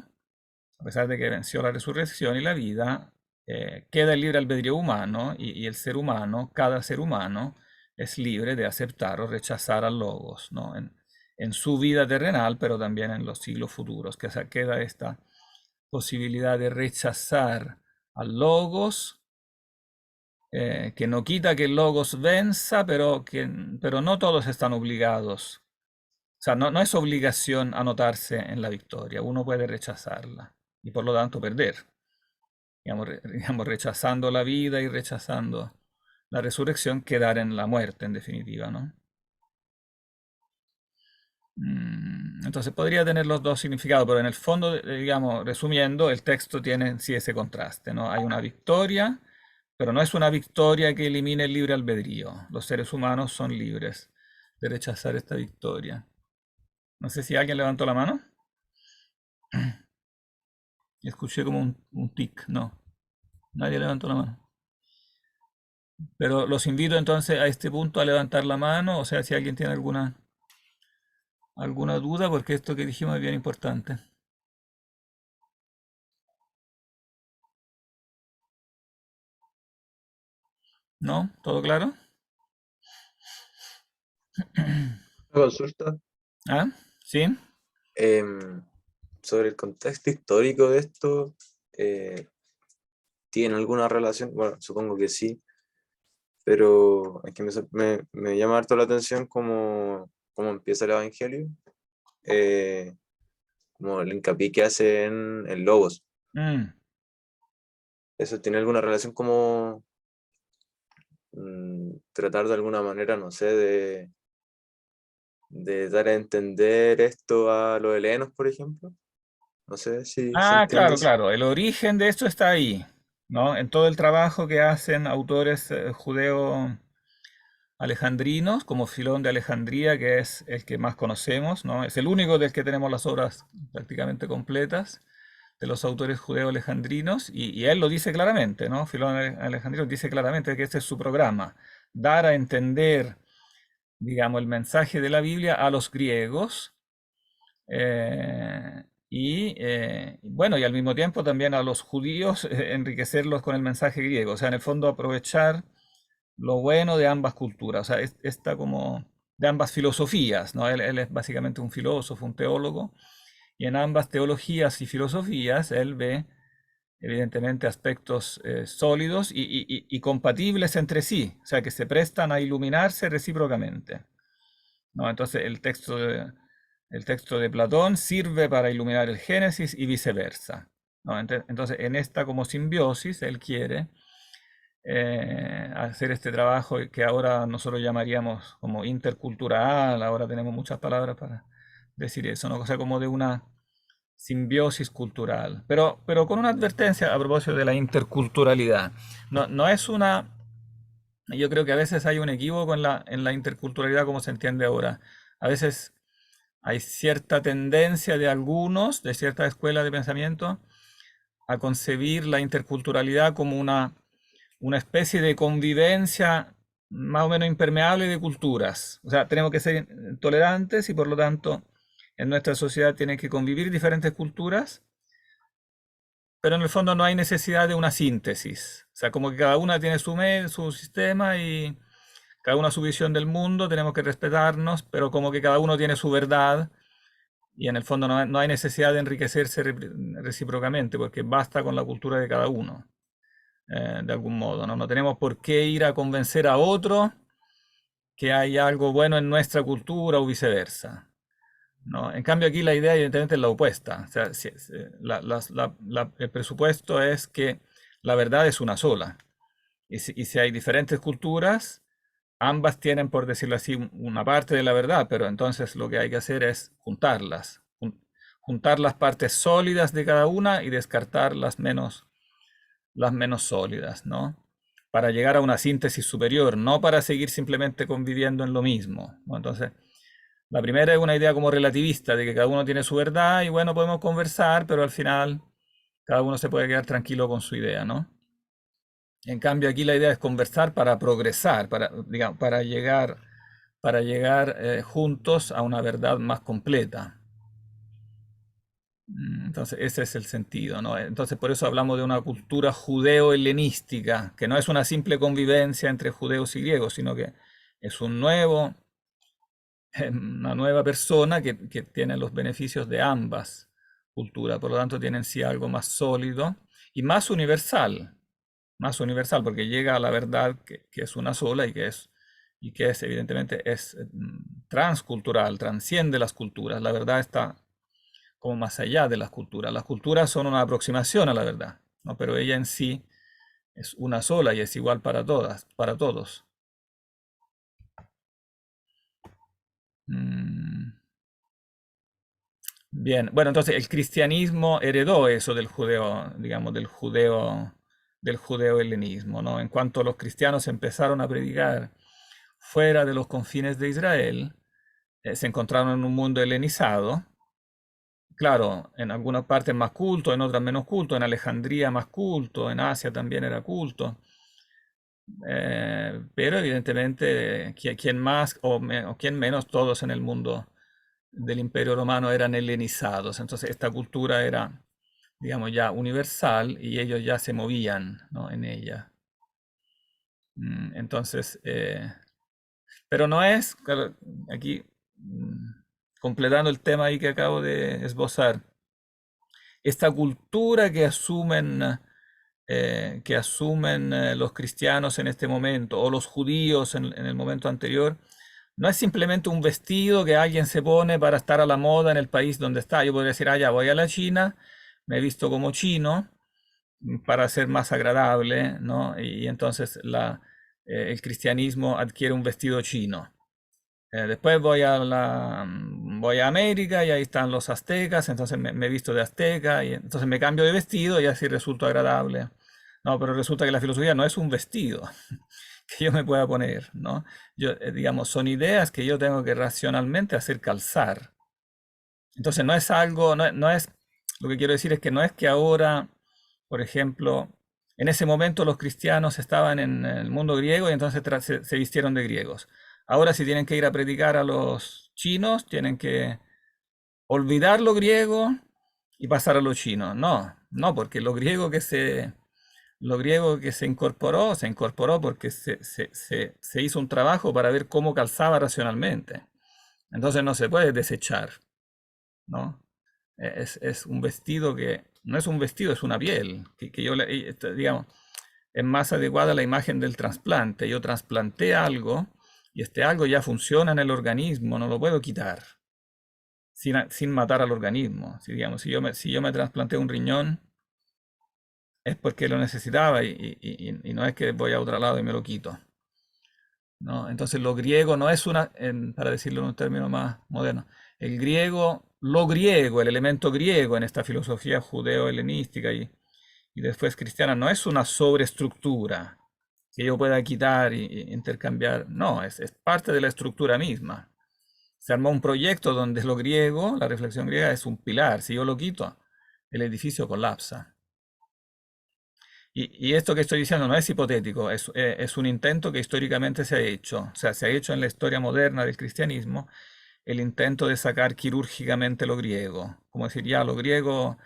a pesar de que venció la resurrección y la vida, queda el libre albedrío humano y el ser humano, cada ser humano, es libre de aceptar o rechazar al Logos, ¿no? en su vida terrenal, pero también en los siglos futuros, que queda esta posibilidad de rechazar al logos, que no quita que el logos venza, pero no todos están obligados. O sea, no es obligación anotarse en la victoria, uno puede rechazarla y por lo tanto perder. Digamos, rechazando la vida y rechazando la resurrección, quedar en la muerte, en definitiva, ¿no? Entonces podría tener los dos significados, pero en el fondo, digamos, resumiendo, el texto tiene sí ese contraste, ¿no? Hay una victoria, pero no es una victoria que elimine el libre albedrío. Los seres humanos son libres de rechazar esta victoria. No sé si alguien levantó la mano. Escuché como un tic, no. Nadie levantó la mano. Pero los invito entonces a este punto a levantar la mano, o sea, si alguien tiene alguna duda, porque esto que dijimos es bien importante. ¿No? ¿Todo claro? Una consulta ¿Ah? ¿Sí? sobre el contexto histórico de esto. ¿Tiene alguna relación? Bueno, supongo que sí, pero es que me llama harto la atención cómo empieza el Evangelio, como el hincapié que hace en Logos. ¿Eso tiene alguna relación como tratar de alguna manera, no sé, de dar a entender esto a los helenos, por ejemplo? No sé si se entiende Claro, eso. claro. El origen de esto está ahí, ¿no? En todo el trabajo que hacen autores judeo alejandrinos, como Filón de Alejandría, que es el que más conocemos, ¿no? Es el único del que tenemos las obras prácticamente completas de los autores judeo alejandrinos, y él lo dice claramente, ¿no? Filón Alejandrino dice claramente que este es su programa, dar a entender, digamos, el mensaje de la Biblia a los griegos, bueno, y al mismo tiempo también a los judíos, enriquecerlos con el mensaje griego, o sea, en el fondo aprovechar lo bueno de ambas culturas, o sea, está como de ambas filosofías, ¿no? Él es básicamente un filósofo, un teólogo, y en ambas teologías y filosofías él ve evidentemente aspectos sólidos y compatibles entre sí, o sea, que se prestan a iluminarse recíprocamente, ¿no? Entonces el texto de Platón sirve para iluminar el Génesis y viceversa, ¿no? Entonces en esta como simbiosis él quiere hacer este trabajo que ahora nosotros llamaríamos como intercultural, ahora tenemos muchas palabras para decir eso, ¿no? O sea, como de una simbiosis cultural, pero con una advertencia a propósito de la interculturalidad. No es una... Yo creo que a veces hay un equívoco en la interculturalidad como se entiende ahora. A veces hay cierta tendencia de algunos, de cierta escuela de pensamiento, a concebir la interculturalidad como una especie de convivencia más o menos impermeable de culturas. O sea, tenemos que ser tolerantes y por lo tanto en nuestra sociedad tienen que convivir diferentes culturas, pero en el fondo no hay necesidad de una síntesis. O sea, como que cada una tiene su sistema y cada una su visión del mundo, tenemos que respetarnos, pero como que cada uno tiene su verdad y en el fondo no hay necesidad de enriquecerse recíprocamente, porque basta con la cultura de cada uno. De algún modo, ¿no? No tenemos por qué ir a convencer a otro que hay algo bueno en nuestra cultura o viceversa, ¿no? En cambio aquí la idea evidentemente es la opuesta. O sea, el presupuesto es que la verdad es una sola. Y si hay diferentes culturas, ambas tienen, por decirlo así, una parte de la verdad, pero entonces lo que hay que hacer es juntarlas. Juntar las partes sólidas de cada una y descartar las menos sólidas, ¿no? Para llegar a una síntesis superior, no para seguir simplemente conviviendo en lo mismo, ¿no? Entonces, la primera es una idea como relativista, de que cada uno tiene su verdad y bueno, podemos conversar, pero al final cada uno se puede quedar tranquilo con su idea, ¿no? En cambio, aquí la idea es conversar para progresar, digamos, para llegar juntos a una verdad más completa. Entonces, ese es el sentido, ¿no? Entonces, por eso hablamos de una cultura judeo-helenística, que no es una simple convivencia entre judeos y griegos, sino que es un nuevo una nueva persona que tiene los beneficios de ambas culturas, por lo tanto tienen sí algo más sólido y más universal, porque llega a la verdad que es una sola y que es evidentemente es transcultural, transciende las culturas. La verdad está como más allá de las culturas. Las culturas son una aproximación a la verdad, ¿no? Pero ella en sí es una sola y es igual para todas, para todos. Mm, Bien, bueno, entonces el cristianismo heredó eso del judeo, digamos, del judeo-helenismo, ¿no? En cuanto los cristianos empezaron a predicar fuera de los confines de Israel, se encontraron en un mundo helenizado. Claro, en algunas partes más culto, en otras menos culto, en Alejandría más culto, en Asia también era culto. Pero evidentemente quien más o quien menos, todos en el mundo del Imperio Romano eran helenizados. Entonces esta cultura era, digamos, ya universal y ellos ya se movían, ¿no? En ella. Entonces, pero no es, claro, aquí completando el tema ahí que acabo de esbozar, esta cultura que asumen los cristianos en este momento o los judíos en el momento anterior, no es simplemente un vestido que alguien se pone para estar a la moda en el país donde está. Yo podría decir, ah, ya voy a la China, me he visto como chino para ser más agradable, ¿no? Y entonces el cristianismo adquiere un vestido chino. Después voy a América y ahí están los aztecas, entonces me he visto de azteca y entonces me cambio de vestido y así resulto agradable. No, pero resulta que la filosofía no es un vestido que yo me pueda poner, ¿no? Digamos, son ideas que yo tengo que racionalmente hacer calzar. Entonces no es algo, no es, lo que quiero decir es que no es que ahora, por ejemplo, en ese momento los cristianos estaban en el mundo griego y entonces se vistieron de griegos. Ahora si tienen que ir a predicar a los chinos, tienen que olvidar lo griego y pasar a lo chino. No, no, porque lo griego que se incorporó porque se hizo un trabajo para ver cómo calzaba racionalmente. Entonces no se puede desechar, ¿no? Es un vestido que no es un vestido, es una piel, que yo, digamos, es más adecuada a la imagen del trasplante. Yo trasplanté algo y este algo ya funciona en el organismo, no lo puedo quitar sin matar al organismo. Digamos, si yo me trasplanté un riñón, es porque lo necesitaba y no es que voy a otro lado y me lo quito, ¿no? Entonces lo griego no es para decirlo en un término más moderno, lo griego, el elemento griego en esta filosofía judeo-helenística y después cristiana, no es una sobreestructura que yo pueda quitar e intercambiar, no, es parte de la estructura misma. Se armó un proyecto donde lo griego, la reflexión griega, es un pilar. Si yo lo quito, el edificio colapsa. Y esto que estoy diciendo no es hipotético, es un intento que históricamente se ha hecho. O sea, se ha hecho en la historia moderna del cristianismo el intento de sacar quirúrgicamente lo griego. Como decir, ya lo griego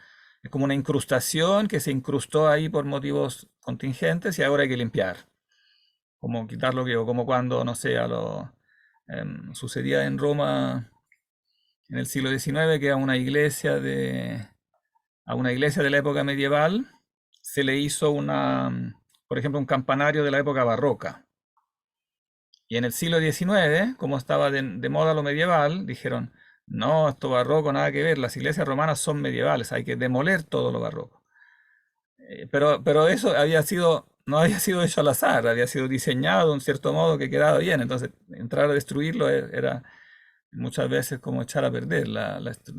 es como una incrustación que se incrustó ahí por motivos contingentes y ahora hay que limpiar. Como quitar lo griego, como cuando, no sé, sucedía en Roma en el siglo XIX que a una iglesia de la época medieval se le hizo por ejemplo, un campanario de la época barroca. Y en el siglo XIX, como estaba de moda lo medieval, dijeron, no, esto barroco nada que ver, las iglesias romanas son medievales, hay que demoler todo lo barroco. Pero eso no había sido hecho al azar, había sido diseñado de un cierto modo que quedaba bien, entonces entrar a destruirlo era muchas veces como echar a perder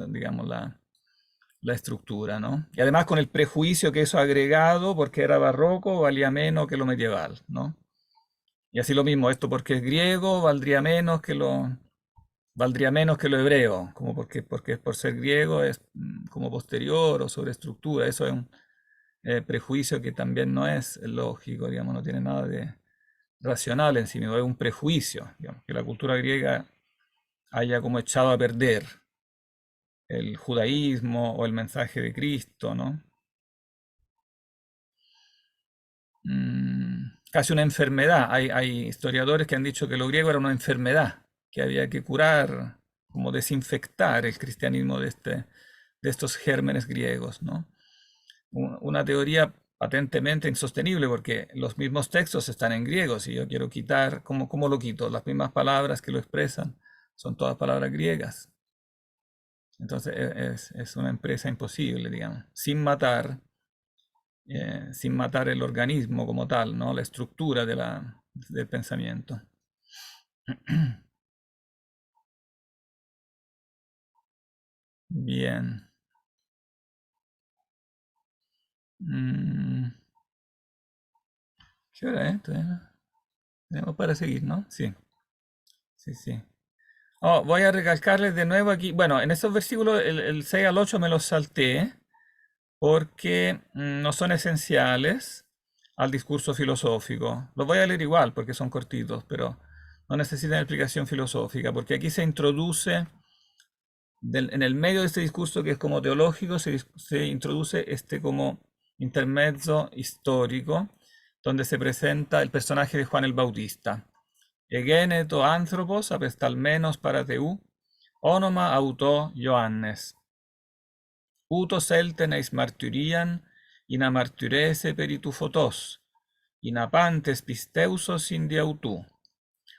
digamos, la estructura, ¿no? Y además con el prejuicio que eso agregado, porque era barroco, valía menos que lo medieval, ¿no? Y así lo mismo, esto porque es griego, valdría menos que lo hebreo, como porque por ser griego es como posterior o sobreestructura, eso es un prejuicio que también no es lógico, digamos, no tiene nada de racional en sí mismo, es un prejuicio, digamos, que la cultura griega haya como echado a perder el judaísmo o el mensaje de Cristo, ¿no? Casi una enfermedad. Hay historiadores que han dicho que lo griego era una enfermedad, que había que curar, como desinfectar el cristianismo de estos gérmenes griegos, ¿no? Una teoría patentemente insostenible porque los mismos textos están en griego. Si yo quiero quitar, ¿cómo lo quito? Las mismas palabras que lo expresan son todas palabras griegas. Entonces es una empresa imposible, digamos, sin matar el organismo como tal, ¿no? La estructura del pensamiento. Bien. ¿Qué hora es? Tenemos para seguir, ¿no? Sí. Sí, sí. Oh, voy a recalcarles de nuevo aquí. Bueno, en estos versículos, el 6 al 8 me los salté porque no son esenciales al discurso filosófico. Los voy a leer igual porque son cortitos, pero no necesitan explicación filosófica, porque aquí se introduce, en el medio de este discurso que es como teológico, se introduce este como intermezzo histórico, donde se presenta el personaje de Juan el Bautista. Εγένετο άνθρωπος απεσταλμένος παρά Θεού, όνομα αουτό Ιωάννης. Ούτως έλτεν εις μαρτυρίαν, ή να μαρτυρέσαι περί του φωτός, ή να πάντες πιστέουσος συν δι' αουτού.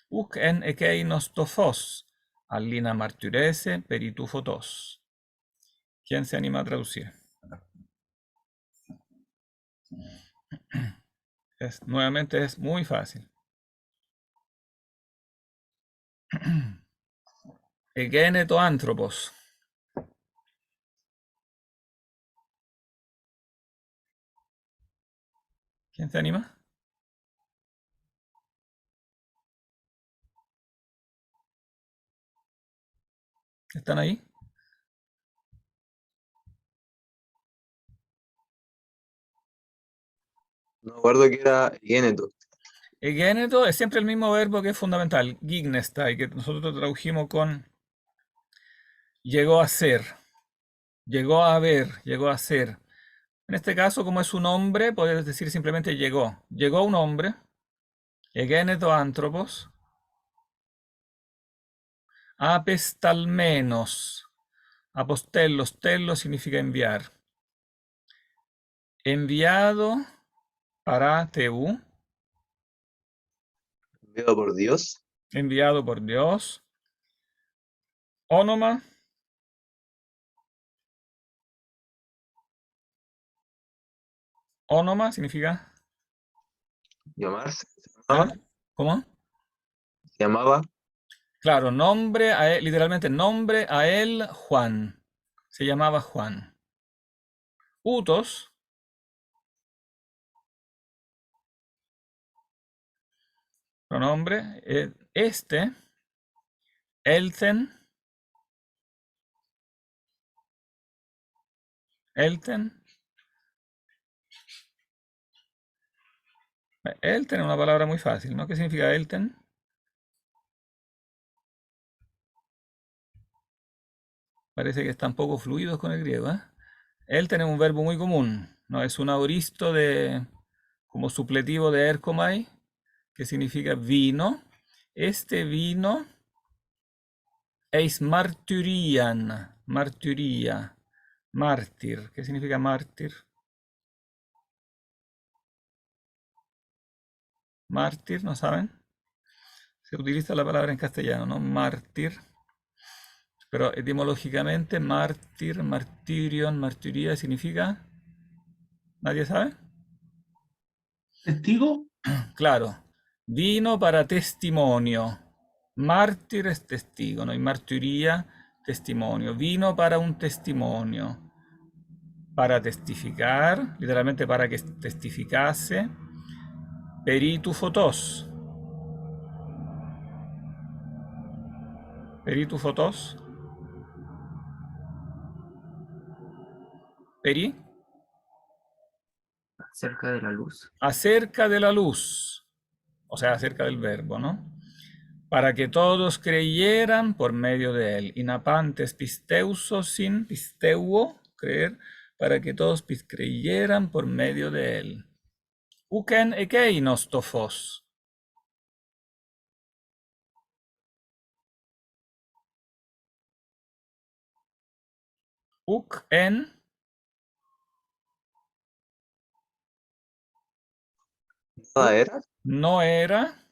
Ουκ εν εκέινος το φως, αλλή να μαρτυρέσαι περί του φωτός. ¿Quién se anima a traducir? Nuevamente es muy fácil. Εγένετο άνθρωπος. ¿Quién se anima? ¿Están ahí? No me acuerdo que era Géneto. Egéneto es siempre el mismo verbo que es fundamental, gignestai, que nosotros tradujimos con llegó a ser, llegó a haber, llegó a ser. En este caso, como es un hombre, puedes decir simplemente llegó. Llegó un hombre, egéneto antropos, apestalmenos, apostellos, telos significa enviar. Enviado para Teú, Enviado por Dios. enviado por Dios. Ónoma, ónoma significa, Llamarse. ¿ah? ¿Cómo? Se llamaba. Claro, nombre a él, literalmente nombre a él Juan. Se llamaba Juan. Utos, pronombre, este, elten, elten. Elten es una palabra muy fácil, ¿no? ¿Qué significa elten? Parece que están poco fluidos con el griego, ¿eh? Elten es un verbo muy común, ¿no? Es un aoristo como supletivo de erkomai, que significa vino. Este vino eis martyrian, martyria, mártir. ¿Qué significa mártir? Mártir, ¿no saben? Se utiliza la palabra en castellano, ¿no? Mártir. Pero etimológicamente, mártir, martirion, martiría significa. ¿Nadie sabe? ¿Testigo? Claro. Vino para testimonio. Mártir es testigo, ¿no? Y martiría, testimonio. Vino para un testimonio. Para testificar, literalmente para que testificase. Peritu fotos. Peritu fotos. Peri. Cerca de la luz. Acerca de la luz. O sea, acerca del verbo, ¿no? Para que todos creyeran por medio de él. Inapantes pisteuso sin pisteuo, creer, para que todos creyeran por medio de él. Uken ekeinos tofos. Uk en Nada era, no era,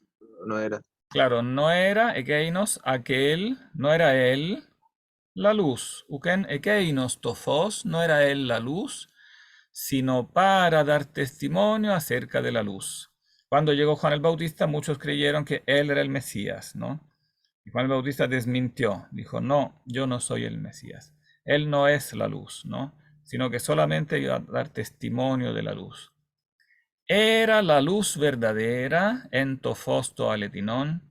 no era. claro, no era ekeinos aquel, no era él la luz. Uken ekeinos tophos, no era él la luz, sino para dar testimonio acerca de la luz. Cuando llegó Juan el Bautista, muchos creyeron que él era el Mesías, ¿no? Y Juan el Bautista desmintió, dijo, no, yo no soy el Mesías. Él no es la luz, ¿no? Sino que solamente iba a dar testimonio de la luz. Era la luz verdadera, en tofosto aletinón,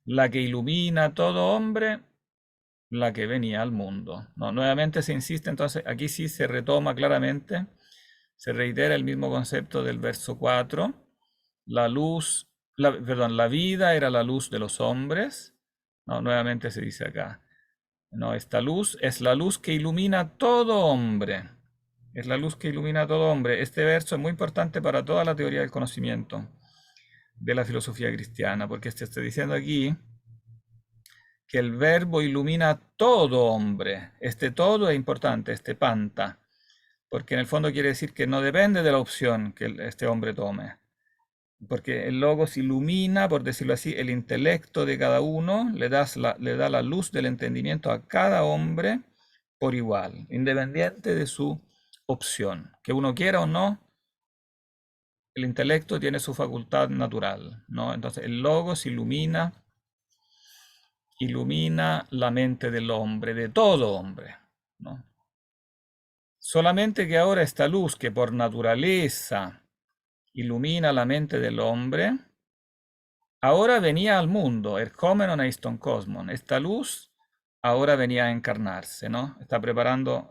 la que ilumina a todo hombre, la que venía al mundo. No, nuevamente se insiste, entonces aquí sí se retoma claramente, se reitera el mismo concepto del verso 4. La luz, la vida era la luz de los hombres. No, nuevamente se dice acá. No, esta luz es la luz que ilumina a todo hombre. Es la luz que ilumina a todo hombre. Este verso es muy importante para toda la teoría del conocimiento de la filosofía cristiana, porque se está diciendo aquí que el verbo ilumina a todo hombre. Este todo es importante, este panta, porque en el fondo quiere decir que no depende de la opción que este hombre tome. Porque el logos ilumina, por decirlo así, el intelecto de cada uno, le da la luz del entendimiento a cada hombre por igual, independiente de su opción. Que uno quiera o no, el intelecto tiene su facultad natural, ¿no? Entonces el logos ilumina la mente del hombre, de todo hombre, ¿no? Solamente que ahora esta luz que por naturaleza ilumina la mente del hombre, ahora venía al mundo, erchómenon eiston cosmon. Esta luz ahora venía a encarnarse, ¿no? Está preparando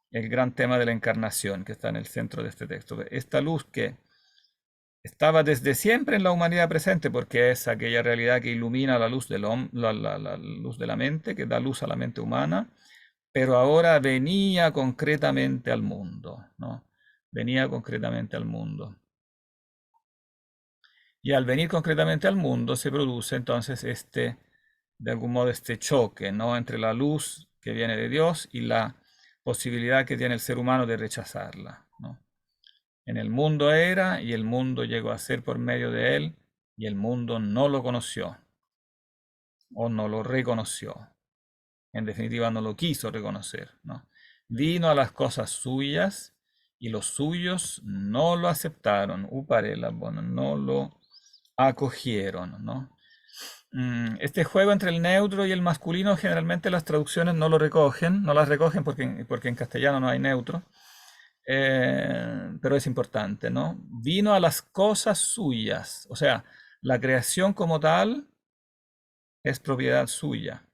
el gran tema de la encarnación que está en el centro de este texto. Esta luz que estaba desde siempre en la humanidad presente, porque es aquella realidad que ilumina la luz la luz de la mente, que da luz a la mente humana, pero ahora venía concretamente al mundo, ¿no? Venía concretamente al mundo. Y al venir concretamente al mundo se produce entonces de algún modo este choque, ¿no? Entre la luz que viene de Dios y la posibilidad que tiene el ser humano de rechazarla, ¿no? En el mundo era y el mundo llegó a ser por medio de él y el mundo no lo conoció o no lo reconoció. En definitiva, no lo quiso reconocer, ¿no? Vino a las cosas suyas y los suyos no lo aceptaron. Uparela, bueno, no lo acogieron, ¿no? Este juego entre el neutro y el masculino generalmente las traducciones no lo recogen, no las recogen porque en castellano no hay neutro, pero es importante, ¿no? Vino a las cosas suyas, o sea, la creación como tal es propiedad suya,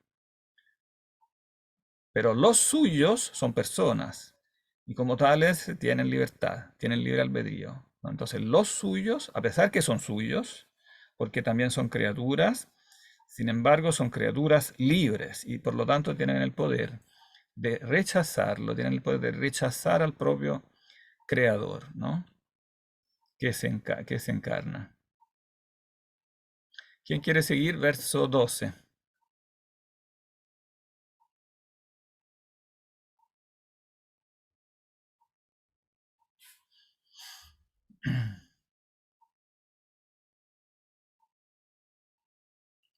pero los suyos son personas y como tales tienen libertad, tienen libre albedrío, ¿no? Entonces los suyos, a pesar que son suyos, porque también son criaturas, sin embargo son criaturas libres y por lo tanto tienen el poder de rechazarlo, tienen el poder de rechazar al propio creador, ¿no? Que se encarna. ¿Quién quiere seguir? Verso 12.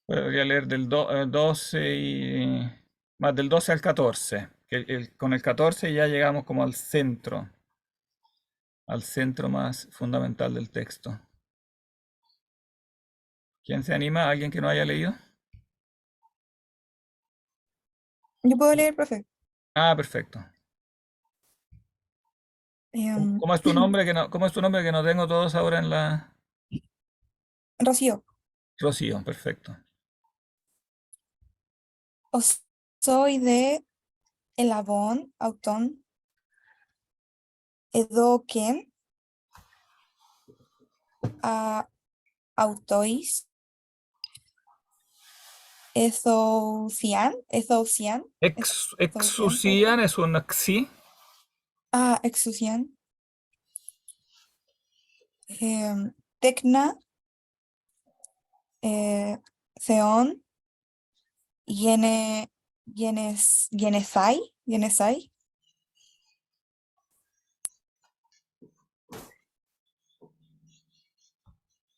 Voy a leer del 12 y más del 12 al 14. Con el 14 ya llegamos como al centro más fundamental del texto. ¿Quién se anima? ¿Alguien que no haya leído? Yo puedo leer, profe. Ah, perfecto. ¿Cómo es tu nombre? ¿Cómo es tu nombre que no tengo todos ahora en la... Rocío, Rocío, perfecto. soy de Elabón, Autón, Edoquén, a Autois, Ezoucian, Exusian es un xi. Exucian, Tecna, Theón, Yenesai,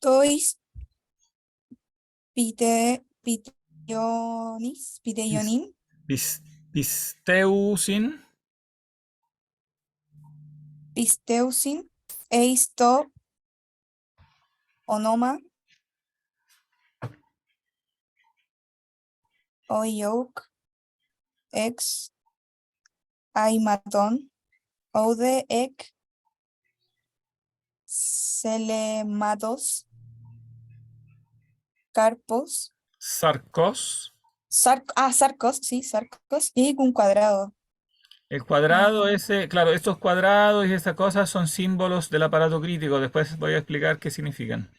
tois piteionin, Pisteusin, pisteusin, eis to onoma, oiouk, ex aimaton, oude ek selematos, carpos, sarcos. sarcos, sí, sarcos, y un cuadrado. El cuadrado Ah, ese, claro, estos cuadrados y estas cosas son símbolos del aparato crítico. Después voy a explicar qué significan.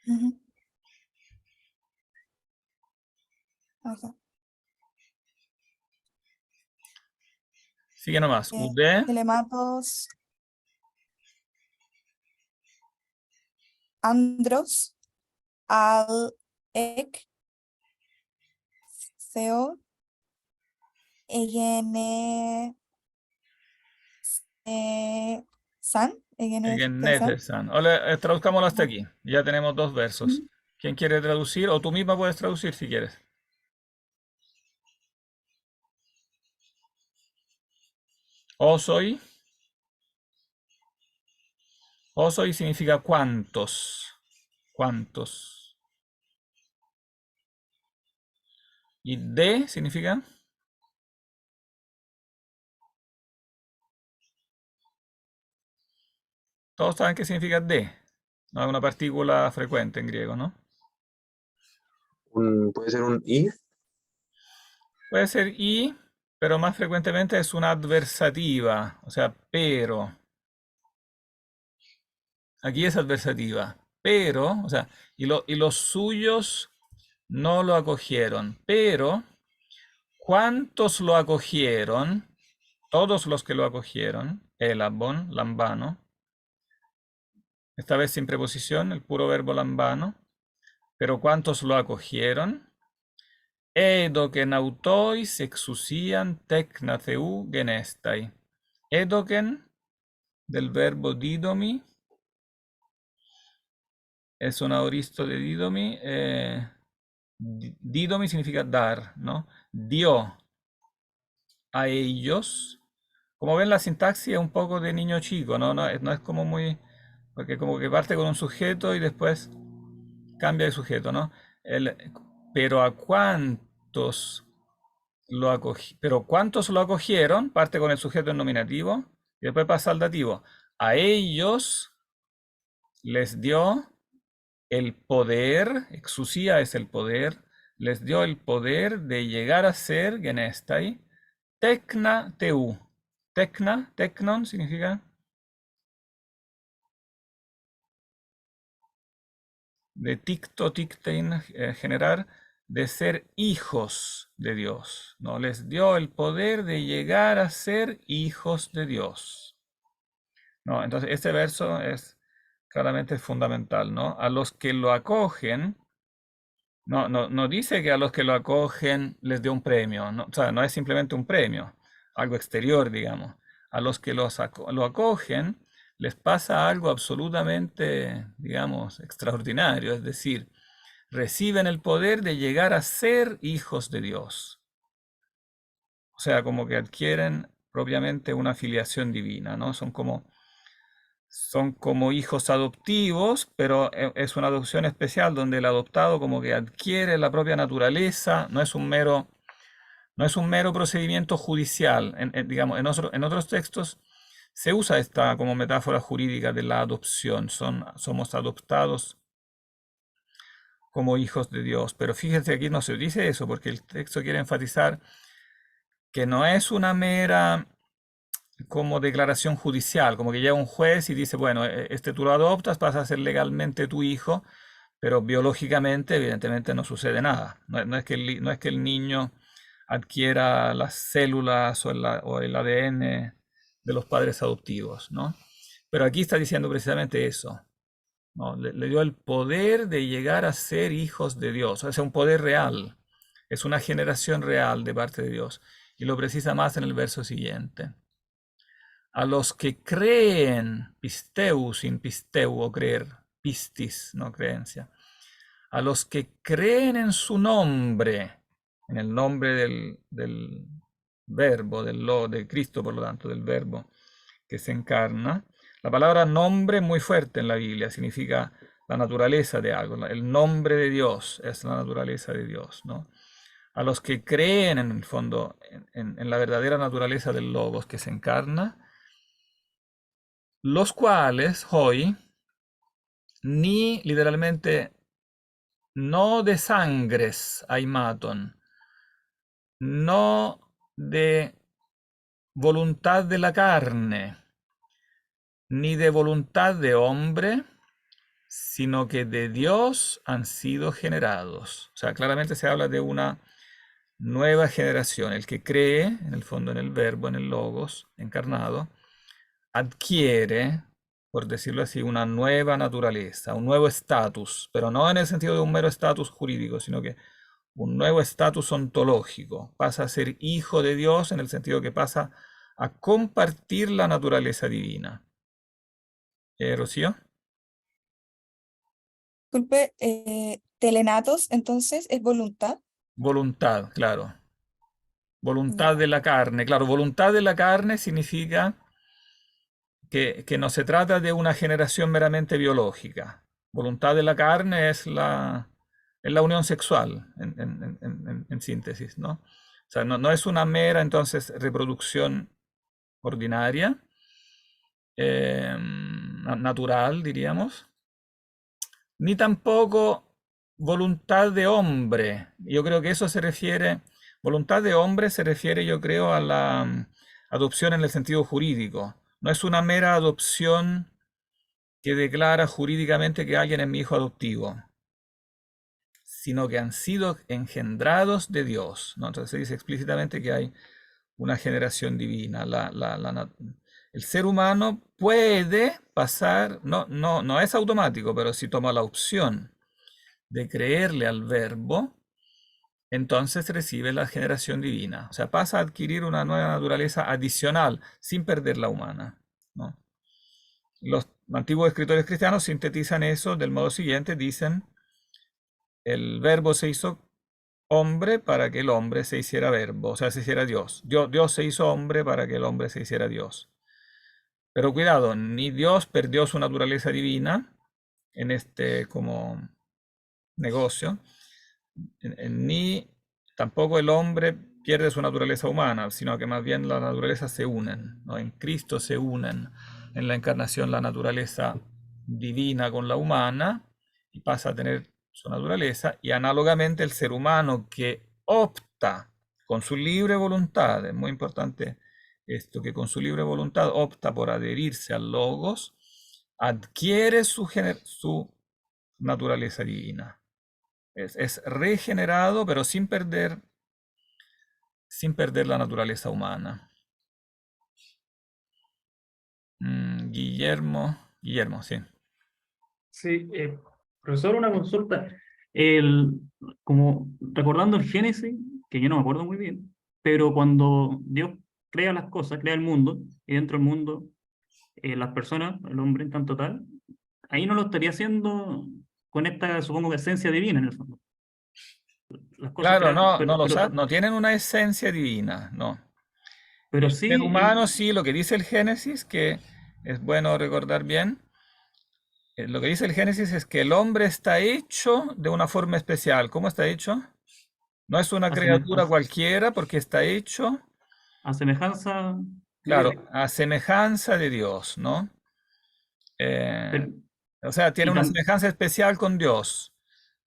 ujú, ajá. Sigue nomás. Eh, UD, Telematos, andros, al ek, theo, egene, san. Egenetesan. Hola, traduzcámoslo hasta aquí. Ya tenemos dos versos. Ujú. ¿Quién quiere traducir? O tú misma puedes traducir si quieres. O soy. O soy significa cuántos. ¿Cuántos? Y de significa todos saben qué significa de. No es una partícula frecuente en griego, ¿no? Puede ser un y. Puede ser y, pero más frecuentemente es una adversativa, o sea, pero. Aquí es adversativa, pero, o sea, y los suyos no lo acogieron, pero ¿cuántos lo acogieron? Todos los que lo acogieron, elabon, lambano, esta vez sin preposición, el puro verbo lambano, pero ¿cuántos lo acogieron? Edoken autois exousian teknatheu genestai. Edoken, del verbo didomi, es un aoristo de didomi. Didomi significa dar, ¿no? Dio a ellos. Como ven, la sintaxis es un poco de niño chico, ¿no? No es como muy. Porque como que parte con un sujeto y después cambia de sujeto, ¿no? Pero a cuántos pero cuántos lo acogieron, parte con el sujeto en nominativo y después pasa al dativo. A ellos les dio el poder, exousia es el poder, les dio el poder de llegar a ser, genestai, tekna teu. Tekna, teknon significa de ticto, tictein, generar, de ser hijos de Dios. ¿No? Les dio el poder de llegar a ser hijos de Dios. ¿No? Entonces, este verso es claramente fundamental, ¿no? A los que lo acogen, no dice que a los que lo acogen les dio un premio, ¿no? O sea, no es simplemente un premio, algo exterior, digamos. A los que lo acogen les pasa algo absolutamente, digamos, extraordinario, es decir, reciben el poder de llegar a ser hijos de Dios. O sea, como que adquieren propiamente una filiación divina, ¿no? Son como hijos adoptivos, pero es una adopción especial donde el adoptado como que adquiere la propia naturaleza, no es un mero procedimiento judicial. Digamos, en otros textos se usa esta como metáfora jurídica de la adopción, somos adoptados como hijos de Dios, pero fíjense aquí no se dice eso, porque el texto quiere enfatizar que no es una mera como declaración judicial, como que llega un juez y dice, bueno, este tú lo adoptas, vas a ser legalmente tu hijo, pero biológicamente, evidentemente, no sucede nada. No es que el niño adquiera las células o el ADN de los padres adoptivos, ¿no? Pero aquí está diciendo precisamente eso, ¿no? Le dio el poder de llegar a ser hijos de Dios, o sea, un poder real, es una generación real de parte de Dios, y lo precisa más en el verso siguiente. A los que creen, pisteu sin pisteu o creer, pistis, no creencia. A los que creen en su nombre, en el nombre del verbo, de Cristo, por lo tanto, del verbo que se encarna. La palabra nombre es muy fuerte en la Biblia, significa la naturaleza de algo. El nombre de Dios es la naturaleza de Dios, ¿no? A los que creen en el fondo en la verdadera naturaleza del Logos que se encarna, los cuales hoy ni literalmente no de sangres aimaton, no de voluntad de la carne, ni de voluntad de hombre, sino que de Dios han sido generados. O sea, claramente se habla de una nueva generación. El que cree, en el fondo, en el verbo, en el logos encarnado, adquiere, por decirlo así, una nueva naturaleza, un nuevo estatus, pero no en el sentido de un mero estatus jurídico, sino que un nuevo estatus ontológico. Pasa a ser hijo de Dios en el sentido que pasa a compartir la naturaleza divina. ¿Rocío? Disculpe, telenatos, entonces, ¿es voluntad? Voluntad, claro. Voluntad de la carne. Claro, voluntad de la carne significa que no se trata de una generación meramente biológica. Voluntad de la carne es la unión sexual, en síntesis, ¿no? O sea, no es una mera, entonces, reproducción ordinaria, natural, diríamos, ni tampoco voluntad de hombre. Yo creo que eso se refiere, voluntad de hombre se refiere, yo creo, a la adopción en el sentido jurídico. No es una mera adopción que declara jurídicamente que alguien es mi hijo adoptivo, sino que han sido engendrados de Dios, ¿no? Entonces se dice explícitamente que hay una generación divina. El ser humano puede pasar, no es automático, pero si toma la opción de creerle al verbo, entonces recibe la generación divina. O sea, pasa a adquirir una nueva naturaleza adicional sin perder la humana, ¿no? Los antiguos escritores cristianos sintetizan eso del modo siguiente, dicen, el verbo se hizo hombre para que el hombre se hiciera verbo, o sea, se hiciera Dios. Dios se hizo hombre para que el hombre se hiciera Dios. Pero cuidado, ni Dios perdió su naturaleza divina en este como negocio, ni tampoco el hombre pierde su naturaleza humana, sino que más bien las naturalezas se unen, ¿no? En Cristo se unen en la encarnación la naturaleza divina con la humana y pasa a tener su naturaleza, y análogamente el ser humano que opta con su libre voluntad, es muy importante esto, que con su libre voluntad opta por adherirse al Logos, adquiere su naturaleza divina. Es regenerado, pero sin perder la naturaleza humana. Guillermo, sí. Sí, profesor, una consulta. Como recordando el Génesis, que yo no me acuerdo muy bien, pero cuando Dios crea las cosas, crea el mundo, y dentro del mundo, las personas, el hombre en tanto tal, ahí no lo estaría haciendo con esta, supongo que esencia divina en el fondo. Las cosas Claro, creadas, no tienen una esencia divina, no. pero El sí, ser humano sí, lo que dice el Génesis, que es bueno recordar bien, lo que dice el Génesis es que el hombre está hecho de una forma especial. ¿Cómo está hecho? No es una criatura cualquiera porque está hecho, a semejanza de claro, Dios. a semejanza de Dios, ¿no? Pero- O sea, tiene y una tam- semejanza especial con Dios.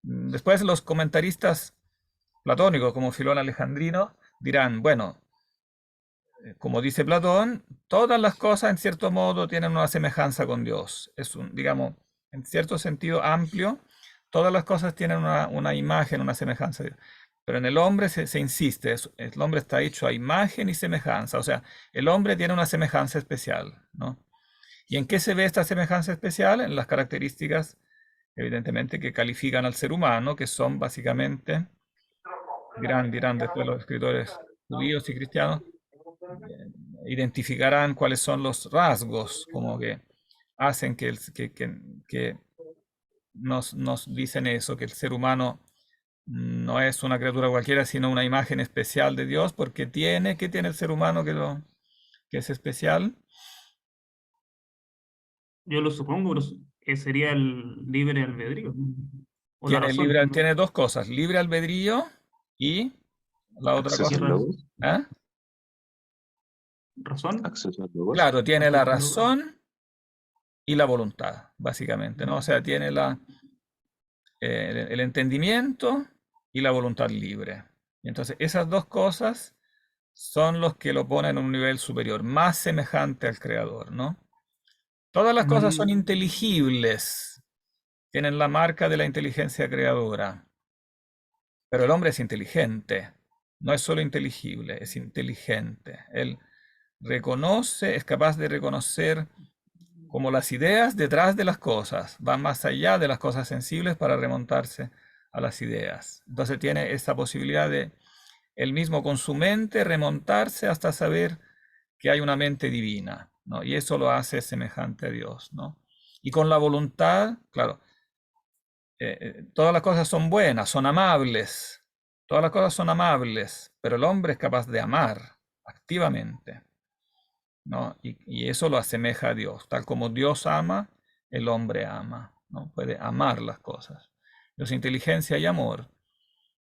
Después los comentaristas platónicos como Filón Alejandrino dirán, bueno, como dice Platón, todas las cosas en cierto modo tienen una semejanza con Dios. Es un, digamos, en cierto sentido amplio, todas las cosas tienen una imagen, una semejanza. Pero en el hombre se insiste, el hombre está hecho a imagen y semejanza. O sea, el hombre tiene una semejanza especial, ¿no? ¿Y en qué se ve esta semejanza especial? En las características, evidentemente, que califican al ser humano, que son básicamente, dirán después los escritores judíos y cristianos, identificarán cuáles son los rasgos como que hacen que nos dicen eso, que el ser humano no es una criatura cualquiera, sino una imagen especial de Dios, porque ¿qué tiene el ser humano que es especial? Yo lo supongo, pero que sería el libre albedrío. O la razón. Tiene dos cosas, libre albedrío y la otra Acceso cosa. al logos. ¿Ah? ¿Razón? Acceso al logos. Claro, tiene la razón y la voluntad, básicamente, ¿no? O sea, tiene el entendimiento y la voluntad libre. Y entonces esas dos cosas son los que lo ponen en un nivel superior, más semejante al Creador, ¿no? Todas las cosas son inteligibles, tienen la marca de la inteligencia creadora, pero el hombre es inteligente, no es solo inteligible, es inteligente. Él reconoce, es capaz de reconocer como las ideas detrás de las cosas, va más allá de las cosas sensibles para remontarse a las ideas. Entonces tiene esa posibilidad de él mismo con su mente remontarse hasta saber que hay una mente divina, ¿no? Y eso lo hace semejante a Dios, ¿no? Y con la voluntad, claro, todas las cosas son buenas, son amables, todas las cosas son amables, pero el hombre es capaz de amar activamente, ¿no? Y eso lo asemeja a Dios. Tal como Dios ama, el hombre ama, ¿no? Puede amar las cosas. Entonces, inteligencia y amor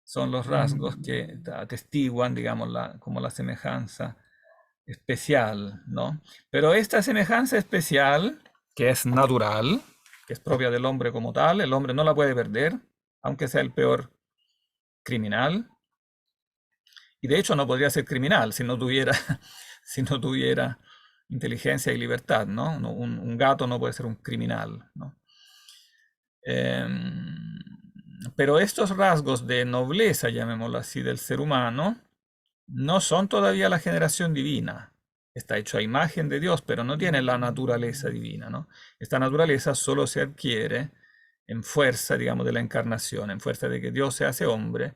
son los rasgos que atestiguan, digamos, como la semejanza especial, ¿no? Pero esta semejanza especial, que es natural, que es propia del hombre como tal, el hombre no la puede perder, aunque sea el peor criminal. Y de hecho no podría ser criminal si no tuviera, si no tuviera inteligencia y libertad, ¿no? Un gato no puede ser un criminal, ¿no? Pero estos rasgos de nobleza, llamémoslo así, del ser humano, no son todavía la generación divina. Está hecho a imagen de Dios, pero no tiene la naturaleza divina, ¿no? Esta naturaleza solo se adquiere en fuerza, digamos, de la encarnación, en fuerza de que Dios se hace hombre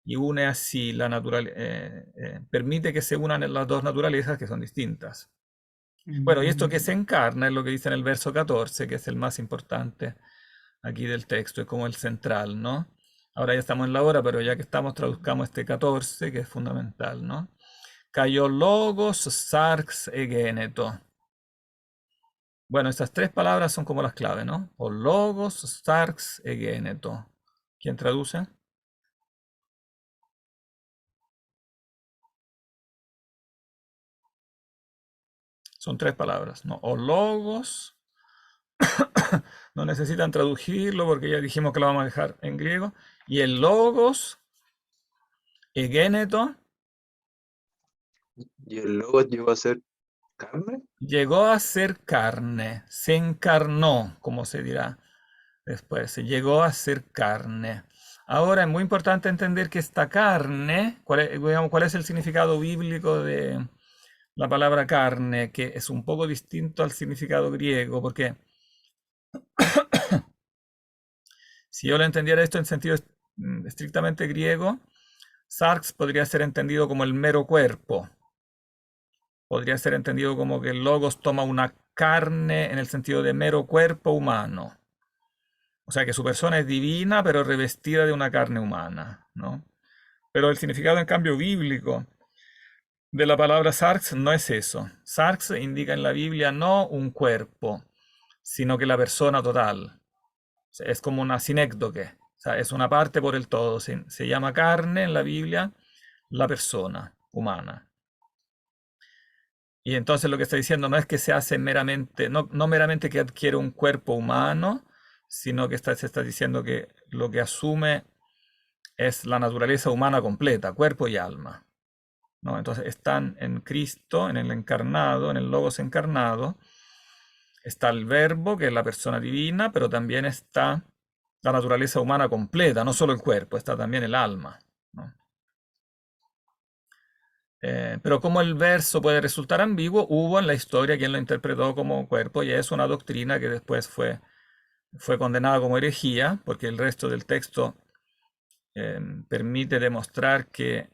y une así permite que se unan las dos naturalezas que son distintas. Bueno, y esto que se encarna es lo que dice en el verso 14, que es el más importante aquí del texto, es como el central, ¿no? Ahora ya estamos en la hora, pero ya que estamos, traduzcamos este 14, que es fundamental, ¿no? Kaio logos sarx egeneto. Bueno, estas tres palabras son como las claves, ¿no? O logos sarx egeneto. ¿Quién traduce? Son tres palabras, ¿no? O logos. No necesitan traducirlo porque ya dijimos que lo vamos a dejar en griego. Y el logos, egeneto, ¿Y el logos llegó a ser carne? llegó a ser carne, se encarnó, como se dirá después, se llegó a ser carne. Ahora es muy importante entender que esta carne, ¿cuál es el significado bíblico de la palabra carne? Que es un poco distinto al significado griego, porque si yo lo entendiera esto en sentido estrictamente griego, sarx podría ser entendido como el mero cuerpo. Podría ser entendido como que el logos toma una carne en el sentido de mero cuerpo humano. O sea que su persona es divina, pero revestida de una carne humana, ¿no? Pero el significado, en cambio, bíblico de la palabra sarx no es eso. Sarx indica en la Biblia no un cuerpo, sino que la persona total. O sea, es como una sinécdoque. O sea, es una parte por el todo. Se llama carne en la Biblia la persona humana. Y entonces lo que está diciendo no es que se hace meramente, no meramente que adquiere un cuerpo humano, sino que se está diciendo que lo que asume es la naturaleza humana completa, cuerpo y alma, ¿no? Entonces están en Cristo, en el encarnado, en el Logos encarnado, está el Verbo, que es la persona divina, pero también está la naturaleza humana completa, no solo el cuerpo, está también el alma, ¿no? Pero como el verso puede resultar ambiguo, hubo en la historia quien lo interpretó como cuerpo, y es una doctrina que después fue condenada como herejía, porque el resto del texto permite demostrar que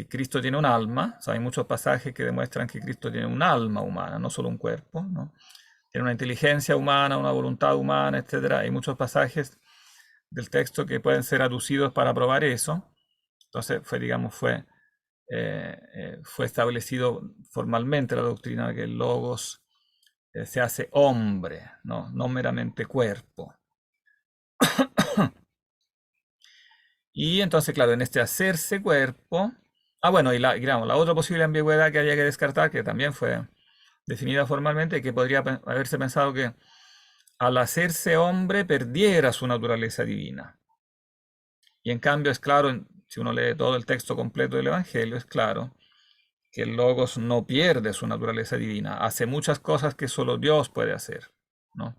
Cristo tiene un alma. O sea, hay muchos pasajes que demuestran que Cristo tiene un alma humana, no solo un cuerpo, ¿no? Tiene una inteligencia humana, una voluntad humana, etc. Hay muchos pasajes del texto que pueden ser aducidos para probar eso. Entonces fue, digamos, fue establecido formalmente la doctrina de que el logos se hace hombre, no meramente cuerpo. Y entonces, claro, en este hacerse cuerpo, bueno, y digamos, la otra posible ambigüedad que había que descartar, que también fue definida formalmente, que podría haberse pensado que al hacerse hombre perdiera su naturaleza divina. Y en cambio es claro, si uno lee todo el texto completo del Evangelio, es claro que el Logos no pierde su naturaleza divina, hace muchas cosas que solo Dios puede hacer, ¿no?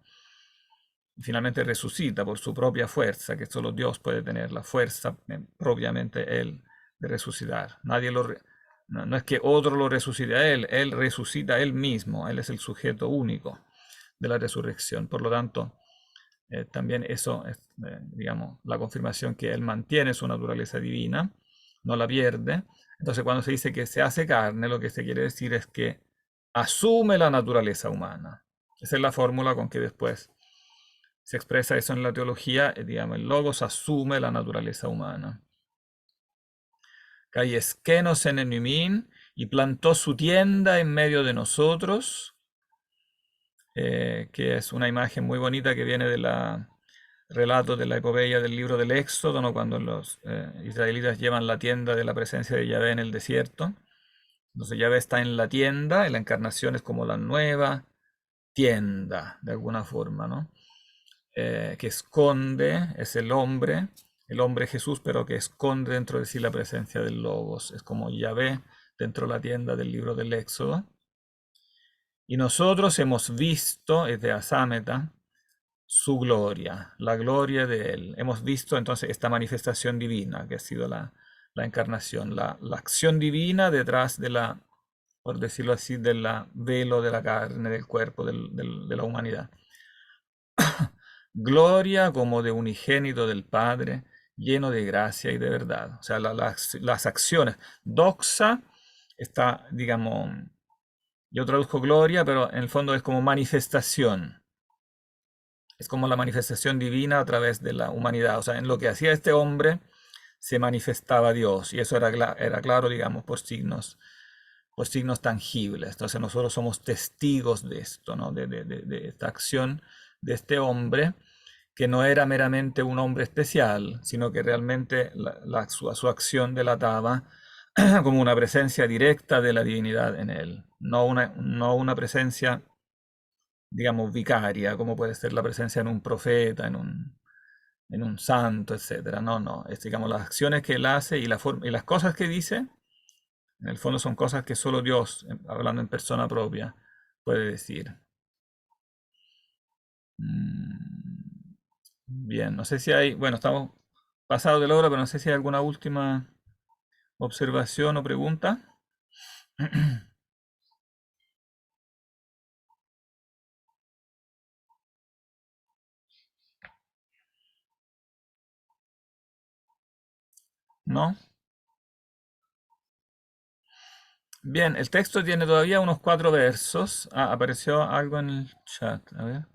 Y finalmente resucita por su propia fuerza, que solo Dios puede tener la fuerza propiamente Él de resucitar. No es que otro lo resucite a Él resucita a Él mismo, Él es el sujeto único de la resurrección. Por lo tanto, también eso es, digamos, la confirmación que Él mantiene su naturaleza divina, no la pierde. Entonces, cuando se dice que se hace carne, lo que se quiere decir es que asume la naturaleza humana. Esa es la fórmula con que después se expresa eso en la teología, digamos, el Logos asume la naturaleza humana. Kai eskenos en enumín, y plantó su tienda en medio de nosotros, que es una imagen muy bonita que viene del relato de la epopeya del libro del Éxodo, ¿no? Cuando los israelitas llevan la tienda de la presencia de Yahvé en el desierto. Entonces Yahvé está en la tienda, y la encarnación es como la nueva tienda, de alguna forma, ¿no? Que esconde, es el hombre Jesús, pero que esconde dentro de sí la presencia del Logos. Es como Yahvé dentro de la tienda del libro del Éxodo. Y nosotros hemos visto, es de Asámeta, su gloria, la gloria de Él. Hemos visto entonces esta manifestación divina, que ha sido la encarnación, la acción divina detrás de la, por decirlo así, de la velo de la carne, del cuerpo, de la humanidad. Gloria como de unigénito del Padre, lleno de gracia y de verdad. O sea, las acciones. Doxa está, digamos, yo traduzco gloria, pero en el fondo es como manifestación. Es como la manifestación divina a través de la humanidad. O sea, en lo que hacía este hombre se manifestaba Dios. Y eso era claro, digamos, por signos tangibles. Entonces nosotros somos testigos de esto, ¿no? De esta acción de este hombre, que no era meramente un hombre especial, sino que realmente su acción delataba como una presencia directa de la divinidad en él, no una presencia, digamos, vicaria, como puede ser la presencia en un profeta, en un santo, etc. No, es, digamos, las acciones que él hace y las cosas que dice, en el fondo son cosas que solo Dios, hablando en persona propia, puede decir. Bien, no sé si hay, bueno, estamos pasados de la hora, pero no sé si hay alguna última observación o pregunta. ¿No? Bien, el texto tiene todavía unos 4 versos. Apareció algo en el chat. A ver.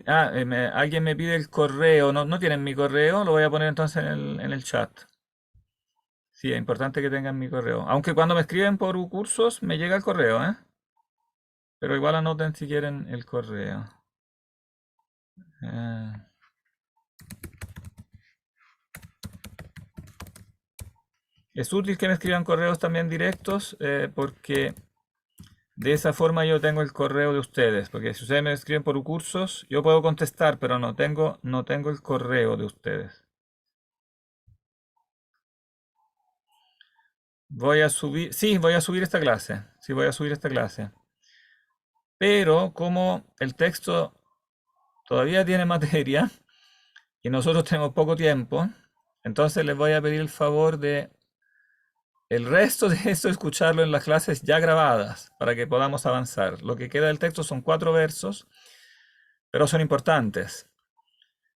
Alguien me pide el correo. No tienen mi correo. Lo voy a poner entonces en el chat. Sí, es importante que tengan mi correo. Aunque cuando me escriben por cursos me llega el correo, ¿eh? Pero igual anoten si quieren el correo. Es útil que me escriban correos también directos, porque de esa forma yo tengo el correo de ustedes. Porque si ustedes me escriben por cursos, yo puedo contestar, pero no tengo el correo de ustedes. Voy a subir esta clase. Sí, voy a subir esta clase. Pero como el texto todavía tiene materia y nosotros tenemos poco tiempo, entonces les voy a pedir el favor de el resto de esto escucharlo en las clases ya grabadas para que podamos avanzar. Lo que queda del texto son 4 versos, pero son importantes.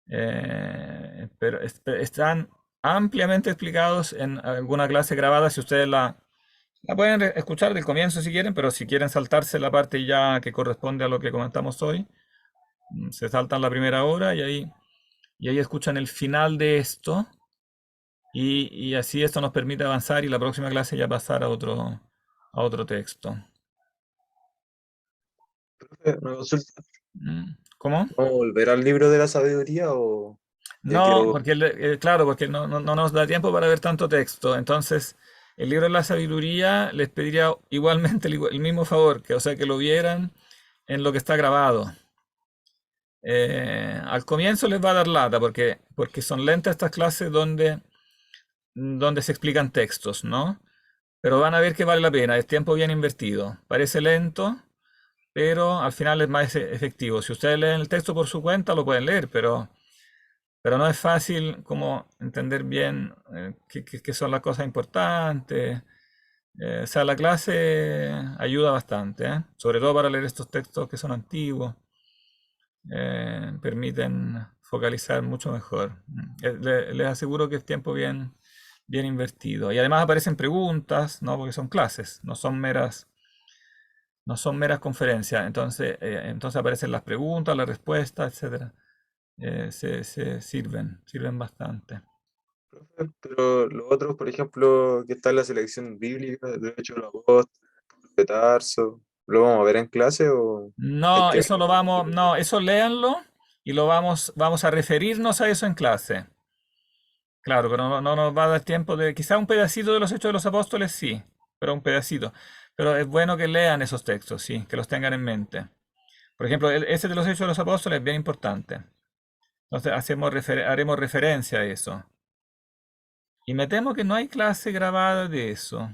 Pero están ampliamente explicados en alguna clase grabada. Si ustedes la pueden escuchar del comienzo si quieren, pero si quieren saltarse la parte ya que corresponde a lo que comentamos hoy, Se saltan la primera hora y ahí escuchan el final de esto. Y así esto nos permite avanzar y la próxima clase ya pasar a otro texto. Una consulta. ¿Cómo? ¿Vamos a volver al libro de la sabiduría o ya No, quedó? porque claro, porque no nos da tiempo para ver tanto texto. Entonces, el libro de la sabiduría les pediría igualmente el mismo favor, que o sea que lo vieran en lo que está grabado. Al comienzo les va a dar lata porque son lentas estas clases donde se explican textos, ¿no? Pero van a ver que vale la pena, es tiempo bien invertido. Parece lento, pero al final es más efectivo. Si ustedes leen el texto por su cuenta, lo pueden leer, pero no es fácil como entender bien qué son las cosas importantes. O sea, la clase ayuda bastante, ¿eh? Sobre todo para leer estos textos que son antiguos. Permiten focalizar mucho mejor. Les aseguro que es tiempo bien invertido. Y además aparecen preguntas, ¿no? Porque son clases, no son meras conferencias. Entonces aparecen las preguntas, las respuestas, etcétera. Se sirven bastante. Pero los otros, por ejemplo, que está en la selección bíblica, de hecho, la voz, de Tarso, ¿lo vamos a ver en clase o hay No, que eso lo vamos, no, eso léanlo y vamos a referirnos a eso en clase. Claro, pero no nos va a dar tiempo quizá un pedacito de los Hechos de los Apóstoles, sí, pero un pedacito. Pero es bueno que lean esos textos, sí, que los tengan en mente. Por ejemplo, ese de los Hechos de los Apóstoles es bien importante. Entonces haremos referencia a eso. Y me temo que no hay clase grabada de eso.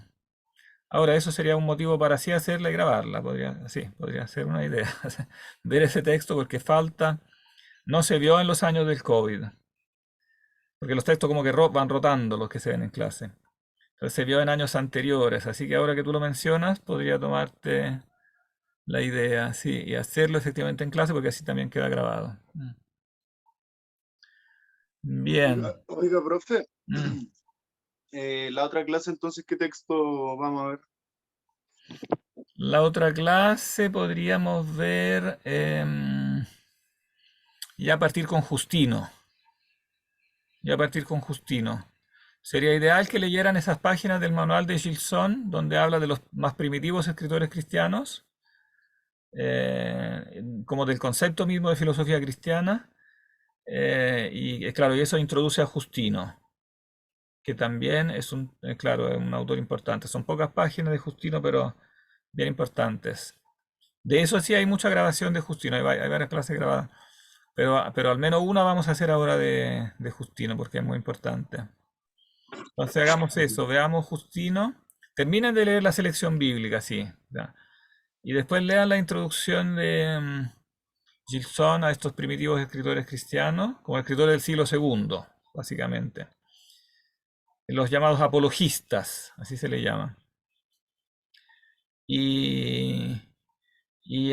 Ahora, eso sería un motivo para así hacerla y grabarla. Podría ser una idea. Ver ese texto porque no se vio en los años del COVID. Porque los textos como que van rotando los que se ven en clase. Entonces se vio en años anteriores. Así que ahora que tú lo mencionas, podría tomarte la idea, sí, y hacerlo efectivamente en clase porque así también queda grabado. Bien. Oiga, profe, Mm. la otra clase entonces, ¿qué texto vamos a ver? La otra clase podríamos ver ya partir con Justino. Ya partir con Justino. Sería ideal que leyeran esas páginas del manual de Gilson, donde habla de los más primitivos escritores cristianos, como del concepto mismo de filosofía cristiana. Y claro, y eso introduce a Justino, que también claro, es un autor importante. Son pocas páginas de Justino, pero bien importantes. De eso sí hay mucha grabación de Justino, hay varias clases grabadas. Pero al menos una vamos a hacer ahora de Justino, porque es muy importante. Entonces hagamos eso, veamos Justino. Terminen de leer la selección bíblica, sí. Ya. Y después lean la introducción de Gilson a estos primitivos escritores cristianos, como escritores del siglo II, básicamente. Los llamados apologistas, así se le llama. Y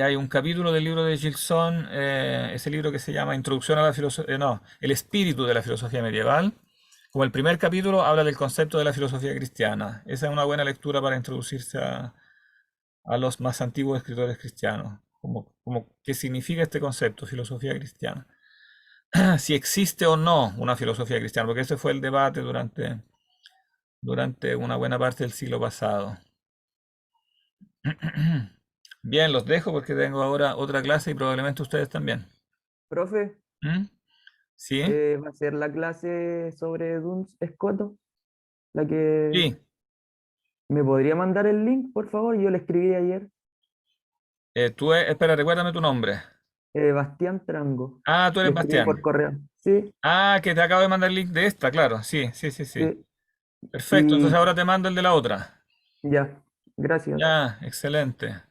hay un capítulo del libro de Gilson, ese libro que se llama Introducción a la filosofía, no, El espíritu de la filosofía medieval. Como el primer capítulo habla del concepto de la filosofía cristiana. Esa es una buena lectura para introducirse a los más antiguos escritores cristianos. Como qué significa este concepto, filosofía cristiana. Si existe o no una filosofía cristiana, porque ese fue el debate durante una buena parte del siglo pasado. Bien, los dejo porque tengo ahora otra clase y probablemente ustedes también. Profe, ¿Mm? ¿Sí? ¿va a ser la clase sobre Duns Escoto? La que Sí. me podría mandar el link, por favor. Yo le escribí ayer. Espera, recuérdame tu nombre. Bastián Trango. Ah, tú Le eres escribí por Bastián. correo. Sí, Ah, que te acabo de mandar el link de esta, claro. Sí, sí, sí, sí. sí. Perfecto, Y entonces ahora te mando el de la otra. ya, gracias. Ya, excelente.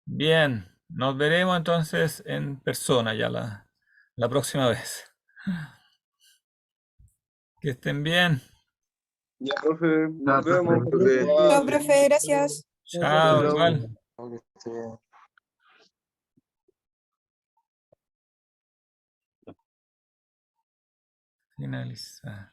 Bien, nos veremos entonces en persona ya la próxima vez. Que estén bien. Ya, profe, nos profe. vemos. Profe, Chao, Bye. profe, gracias. Chao, Chao. igual. que esté- Finalizar.